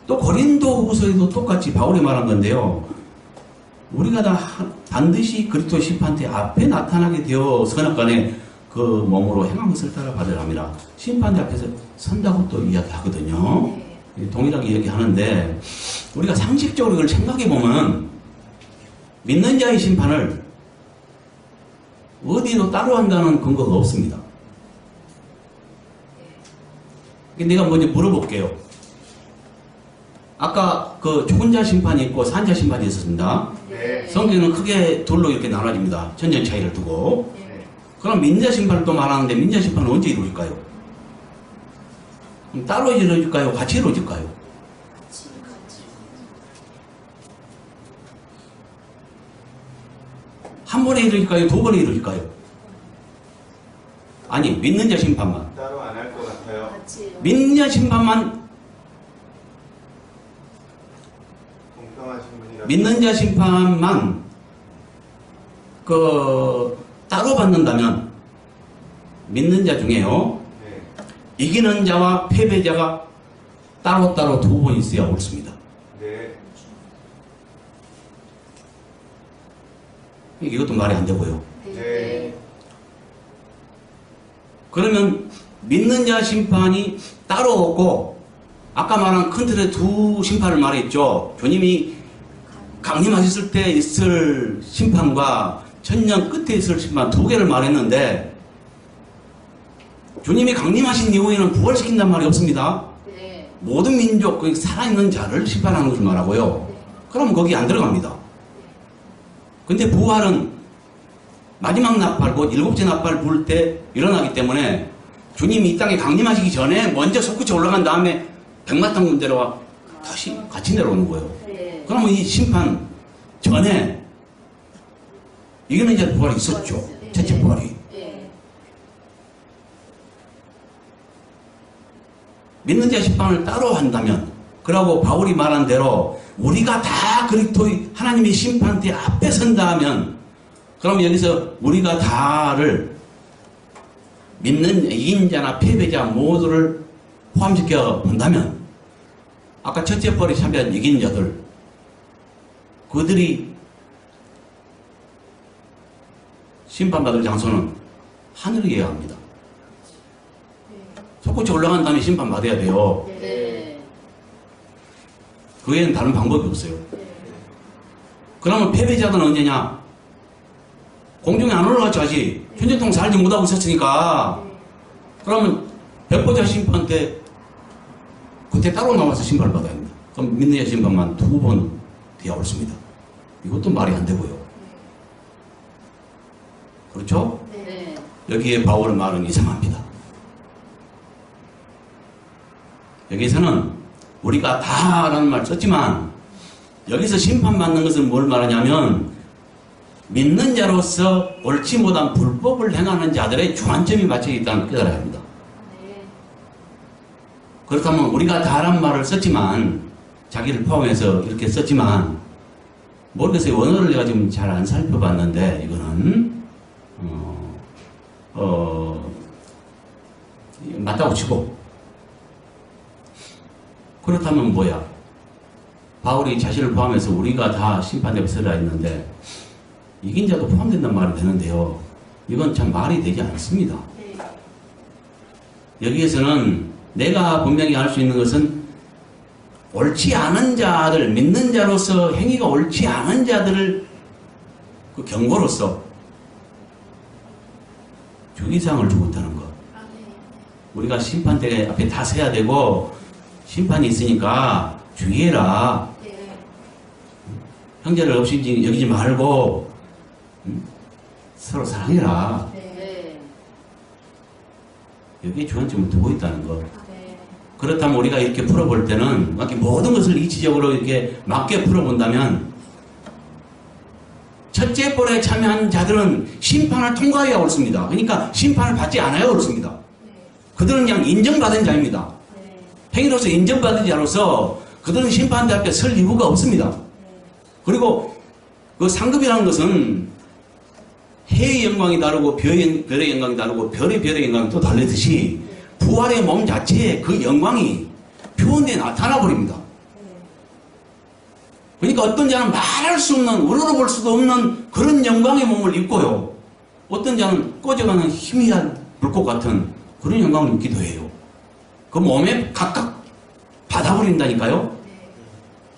또 고린도 후서에도 똑같이 바울이 말한 건데요. 우리가 다 반드시 그리스도 심판대 앞에 나타나게 되어 선악간에 그 몸으로 행한 것을 따라 받으라 함이라. 심판대 앞에서 선다고 또 이야기하거든요. 네. 동일하게 이야기하는데 우리가 상식적으로 이걸 생각해 보면 믿는 자의 심판을 어디도 따로 한다는 근거가 없습니다. 내가 먼저 물어볼게요. 아까 그 죽은 자 심판이 있고 산자 심판이 있었습니다. 네. 성경은 크게 둘로 이렇게 나눠집니다. 천년 차이를 두고. 네. 그럼 민자 심판을 또 말하는데 민자 심판은 언제 이루어질까요? 그럼 따로 이루어질까요? 같이 이루어질까요? 한 번에 이루어질까요? 두 번에 이루어질까요? 아니, 믿는 자 심판만. 따로 안 할 것 같아요. 같이. 믿는 자 심판만, 공평하신 분이라. 믿는 자 심판만 따로 받는다면 믿는 자 중에요. 네. 이기는 자와 패배자가 따로따로 두 번 있어야 옳습니다. 네. 이것도 말이 안 되고요. 네. 그러면 믿는 자 심판이 따로 없고 아까 말한 큰 틀의 두 심판을 말했죠. 주님이 강림하셨을 때 있을 심판과 천년 끝에 있을 심판 두 개를 말했는데 주님이 강림하신 이후에는 부활시킨단 말이 없습니다. 네. 모든 민족, 그 살아있는 자를 심판하는 것을 말하고요. 그럼 거기 안 들어갑니다. 근데 부활은 마지막 나팔, 곧 일곱째 나팔 불 때 일어나기 때문에 주님이 이 땅에 강림하시기 전에 먼저 솟구쳐 올라간 다음에 백마탄 군대로 다시 같이 내려오는 거예요. 네. 그러면 이 심판 전에 이거는 이제 부활이 있었죠. 첫째 부활이. 네. 믿는 자 심판을 따로 한다면, 그러고 바울이 말한 대로 우리가 다 그리스도의 하나님의 심판대 앞에 선다 하면, 그럼 여기서 우리가 다를 믿는 이긴 자나 패배자 모두를 포함시켜 본다면, 아까 첫째 벌에 참여한 이긴 자들, 그들이 심판받을 장소는 하늘이어야 합니다. 솟구쳐 올라간 다음에 심판받아야 돼요. 네. 그 외에는 다른 방법이 없어요. 네. 그러면 패배자들은 언제냐? 공중에 안 올라가야지. 현재통 살지 못하고 있었으니까. 그러면 백보자 심판 때 그때 따로 나와서 심판을 받아야 합니다. 그럼 믿는 자 심판만 2번 뒤에 옳습니다. 이것도 말이 안 되고요. 그렇죠? 네. 여기에 바울의 말은 이상합니다. 여기서는 우리가 다라는 말 썼지만 여기서 심판받는 것은 뭘 말하냐면 믿는 자로서 옳지 못한 불법을 행하는 자들의 주안점이 맞춰 있다는 걸 깨달아야 합니다. 네. 그렇다면 우리가 다란 말을 썼지만 자기를 포함해서 이렇게 썼지만 모르겠어요. 원어를 내가 지금 잘 안 살펴봤는데 이거는 맞다고 치고 그렇다면 뭐야? 바울이 자신을 포함해서 우리가 다 심판대에 서라 했는데 이긴 자도 포함된단 말이 되는데요. 이건 참 말이 되지 않습니다. 네. 여기에서는 내가 분명히 알 수 있는 것은 옳지 않은 자들, 믿는 자로서 행위가 옳지 않은 자들을 그 경고로서 주의사항을 주고 있다는 것. 아, 네. 우리가 심판대 앞에 다 서야 되고 심판이 있으니까 주의해라. 네. 형제를 없이 여기지 말고 서로 사랑해라. 네. 여기에 주안점을 두고 있다는 것. 아, 네. 그렇다면 우리가 이렇게 풀어볼 때는 이렇게 모든 것을 이치적으로 이렇게 맞게 풀어본다면 첫째 벌에 참여한 자들은 심판을 통과해야 옳습니다. 그러니까 심판을 받지 않아야 옳습니다. 네. 그들은 그냥 인정받은 자입니다. 네. 행위로서 인정받은 자로서 그들은 심판대 앞에 설 이유가 없습니다. 그리고 그 상급이라는 것은 해의 영광이 다르고 별의 영광이 다르고 별의 영광이 또 다르듯이 부활의 몸 자체에 그 영광이 표현되어 나타나 버립니다. 그러니까 어떤 자는 말할 수 없는, 우러러볼 수도 없는 그런 영광의 몸을 입고요. 어떤 자는 꺼져가는 희미한 불꽃 같은 그런 영광을 입기도 해요. 그 몸에 각각 받아버린다니까요.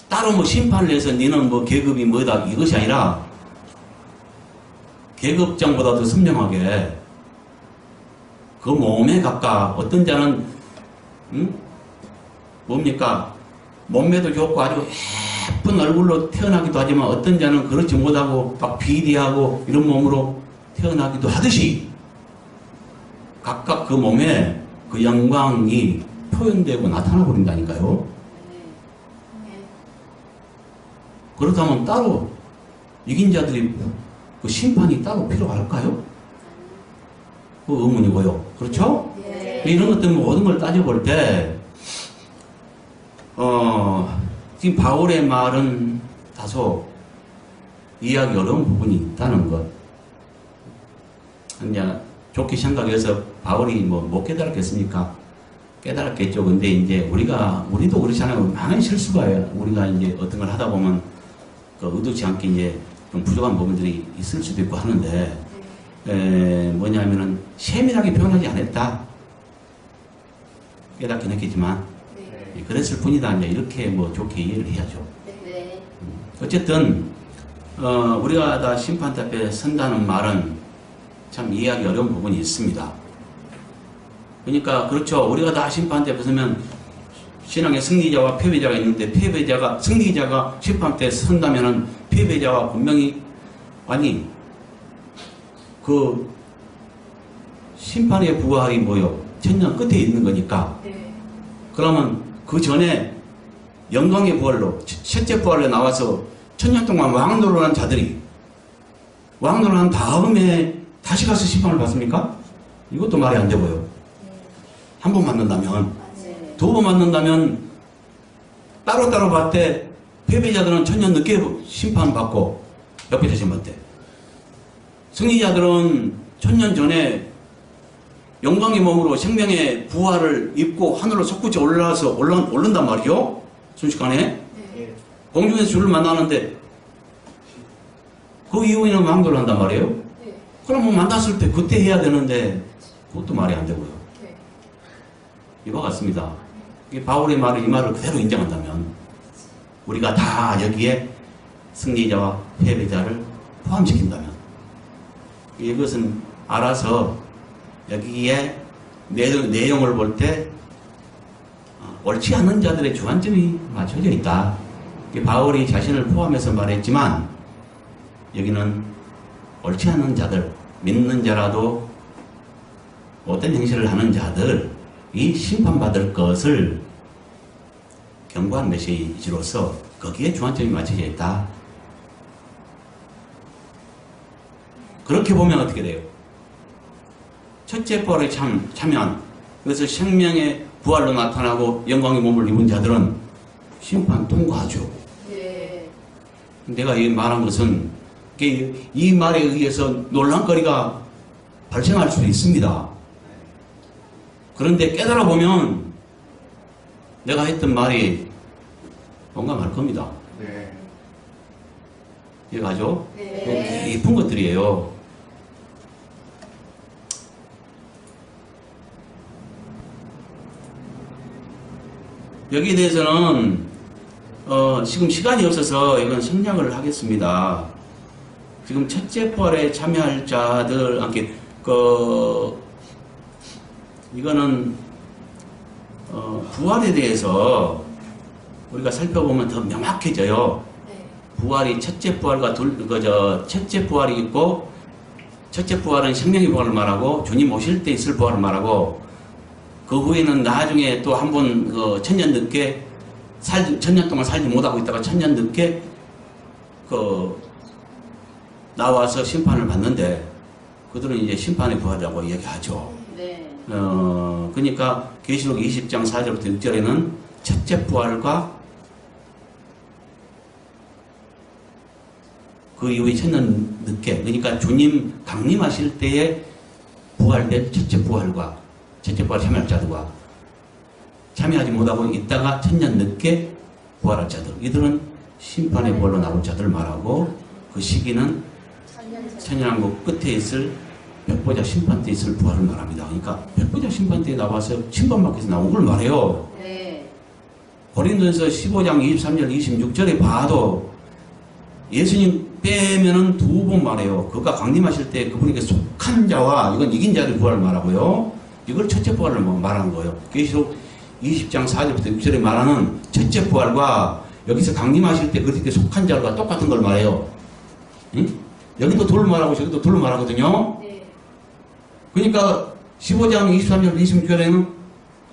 따로 뭐 심판을 해서 너는 뭐 계급이 뭐다 이것이 아니라 계급장보다도 선명하게 그 몸에 각각 어떤 자는 뭡니까? 몸매도 좋고 아주 예쁜 얼굴로 태어나기도 하지만 어떤 자는 그렇지 못하고 막 비리하고 이런 몸으로 태어나기도 하듯이 각각 그 몸에 그 영광이 표현되고 나타나 버린다니까요. 네. 그렇다면 따로 이긴 자들이 그 심판이 따로 필요할까요? 그 의문이고요. 그렇죠? 네. 이런 것들 모든 걸 따져볼 때 지금 바울의 말은 다소 이해하기 어려운 부분이 있다는 것. 이제 좋게 생각해서 바울이 뭐 못 깨달았겠습니까? 깨달았겠죠. 근데 이제 우리도 그렇잖아요. 많은 실수가 우리가 이제 어떤 걸 하다 보면 그 의도치 않게 이제 좀 부족한 부분들이 있을 수도 있고 하는데, 뭐냐면은 세밀하게 표현하지 않았다. 깨닫긴 했겠지만, 네. 그랬을 뿐이다. 이제 이렇게 뭐 좋게 이해를 해야죠. 네. 어쨌든 우리가 다 심판대 앞에 선다는 말은 참 이해하기 어려운 부분이 있습니다. 그러니까 그렇죠. 우리가 다 심판대 앞에 서면 신앙의 승리자와 패배자가 있는데 승리자가 심판대에 선다면은 패배자와 분명히 아니 그 심판의 부활이 뭐요? 천년 끝에 있는 거니까. 네. 그러면 그 전에 영광의 부활로 첫째 부활에 나와서 천년 동안 왕노릇한 자들이 왕노릇한 다음에 다시 가서 심판을 받습니까? 이것도 말이 안 되고요. 한 번 맞는다면 네. 두 번 맞는다면 따로따로 받을 때 패배자들은 천년 늦게 심판받고 옆에 심판 때 승리자들은 천년 전에 영광의 몸으로 생명의 부활을 입고 하늘로 솟구쳐 올라와서 오른단 말이죠. 순식간에 네. 예. 공중에서 주를 만나는데 그 이후에는 왕도를 한단 말이에요. 네. 그럼 뭐 만났을 때 그때 해야 되는데 그것도 말이 안 되고요. 네. 이와 같습니다. 이 바울의 말을 이 말을 그대로 인정한다면 우리가 다 여기에 승리자와 패배자를 포함시킨다면 이것은 알아서 여기에 내용을 볼 때 옳지 않은 자들의 주안점이 맞춰져 있다. 바울이 자신을 포함해서 말했지만 여기는 옳지 않은 자들, 믿는 자라도 어떤 행실을 하는 자들이 심판받을 것을 경고한 메시지로서 거기에 주안점이 맞춰져 있다. 그렇게 보면 어떻게 돼요? 첫째 부활에 참여한 그래서 생명의 부활로 나타나고 영광의 몸을 입은 자들은 심판 통과하죠. 네. 내가 이 말한 것은 이 말에 의해서 논란거리가 발생할 수 있습니다. 그런데 깨달아 보면 내가 했던 말이 공감할 겁니다. 네. 이해가죠? 네. 깊은 것들이에요. 여기에 대해서는 지금 시간이 없어서 이건 생략을 하겠습니다. 지금 첫째 부활에 참여할 자들, 이거는 부활에 대해서 우리가 살펴보면 더 명확해져요. 네. 부활이 첫째 부활과 첫째 부활이 있고, 첫째 부활은 생명의 부활을 말하고, 주님 오실 때 있을 부활을 말하고, 그 후에는 나중에 또 한 번 천년 늦게 천년 동안 살지 못하고 있다가 천년 늦게 나와서 심판을 받는데 그들은 이제 심판의 부활이라고 얘기하죠. 네. 그러니까 계시록 20장 4절부터 6절에는 첫째 부활과 그 이후에 천년 늦게 그러니까 주님 강림하실 때에 부활된 첫째 부활 참여할 자들과 참여하지 못하고 있다가 천년 늦게 부활할 자들 이들은 심판의 부활로 나올 자들을 말하고 그 시기는 천년왕국 끝에 있을 백보자 심판 때 있을 부활을 말합니다. 그러니까 백보자 심판 때에 나와서 심판받기 위해서 나온 걸 말해요. 네. 고린도전서 15장 23절 26절에 봐도 예수님 빼면은 두 번 말해요. 그가 강림하실 때 그분에게 속한 자와 이건 이긴 자들 부활을 말하고요. 이걸 첫째 부활을 말하는 거예요. 계시록 20장 4절부터 6절에 말하는 첫째 부활과 여기서 강림하실 때 그렇게 속한 자와 똑같은 걸 말해요. 응? 여기도 돌 말하고 저기도 돌 말하거든요. 네. 그러니까 15장 23절 26절에는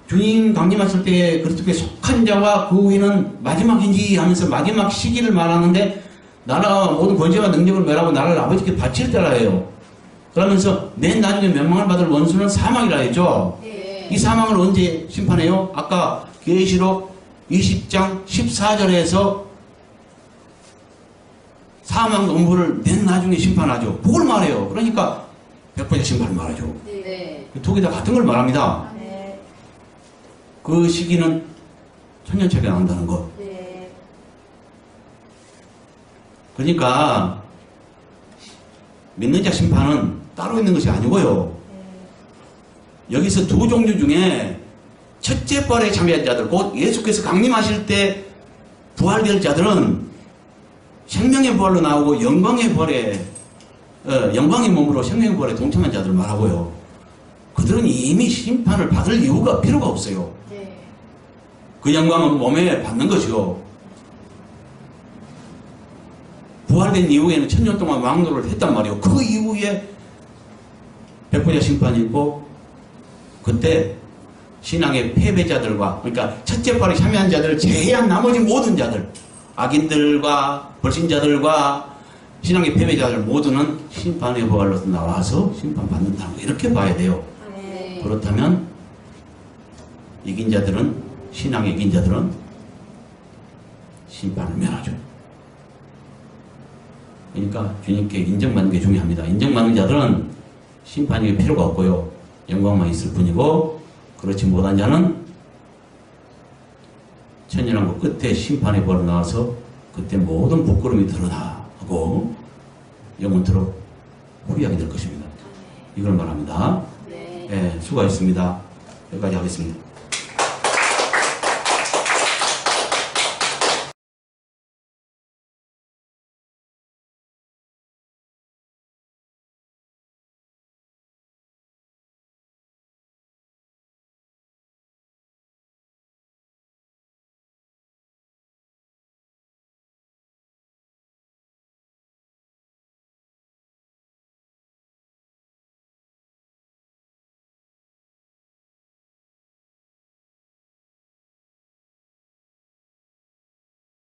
주님 강림하실 때 그렇게 속한 자와 그 후에는 마지막인지 하면서 마지막 시기를 말하는데 나라와 모든 권세와 능력을 멸하고 나라를 아버지께 바칠 때라 해요. 그러면서 맨 나중에 멸망을 받을 원수는 사망이라 했죠. 네. 이 사망을 언제 심판해요? 아까 계시록 20장 14절에서 사망 음부를 맨 나중에 심판하죠. 그걸 말해요. 그러니까 백번의 심판을 말하죠. 네. 두 개 다 같은 걸 말합니다. 네. 그 시기는 천년차가 난다는 것. 네. 그러니까 믿는 자 심판은 따로 있는 것이 아니고요. 여기서 두 종류 중에 첫째 부활에 참여한 자들, 곧 예수께서 강림하실 때 부활될 자들은 생명의 부활로 나오고 영광의 부활에 영광의 몸으로 생명의 부활에 동참한 자들 말하고요. 그들은 이미 심판을 받을 이유가 필요가 없어요. 네. 그 영광은 몸에 받는 것이요. 부활된 이후에는 천년 동안 왕노를 했단 말이에요. 그 이후에 백보자 심판이 있고 그때 신앙의 패배자들과 그러니까 첫째 부활에 참여한 자들을 제외한 나머지 모든 자들 악인들과 불신자들과 신앙의 패배자들 모두는 심판의 부활로서 나와서 심판받는다는 거 이렇게 봐야 돼요. 네. 그렇다면 이긴 자들은 신앙의 이긴 자들은 심판을 면하죠. 그러니까 주님께 인정받는 게 중요합니다. 인정받는 자들은 심판이 필요가 없고요. 영광만 있을 뿐이고 그렇지 못한 자는 천년왕국 끝에 심판의 벌로 나와서 그때 모든 부끄러움이 드러나고 영원토록 후회하게 될 것입니다. 이걸 말합니다. 네. 네, 수고하셨습니다. 여기까지 하겠습니다.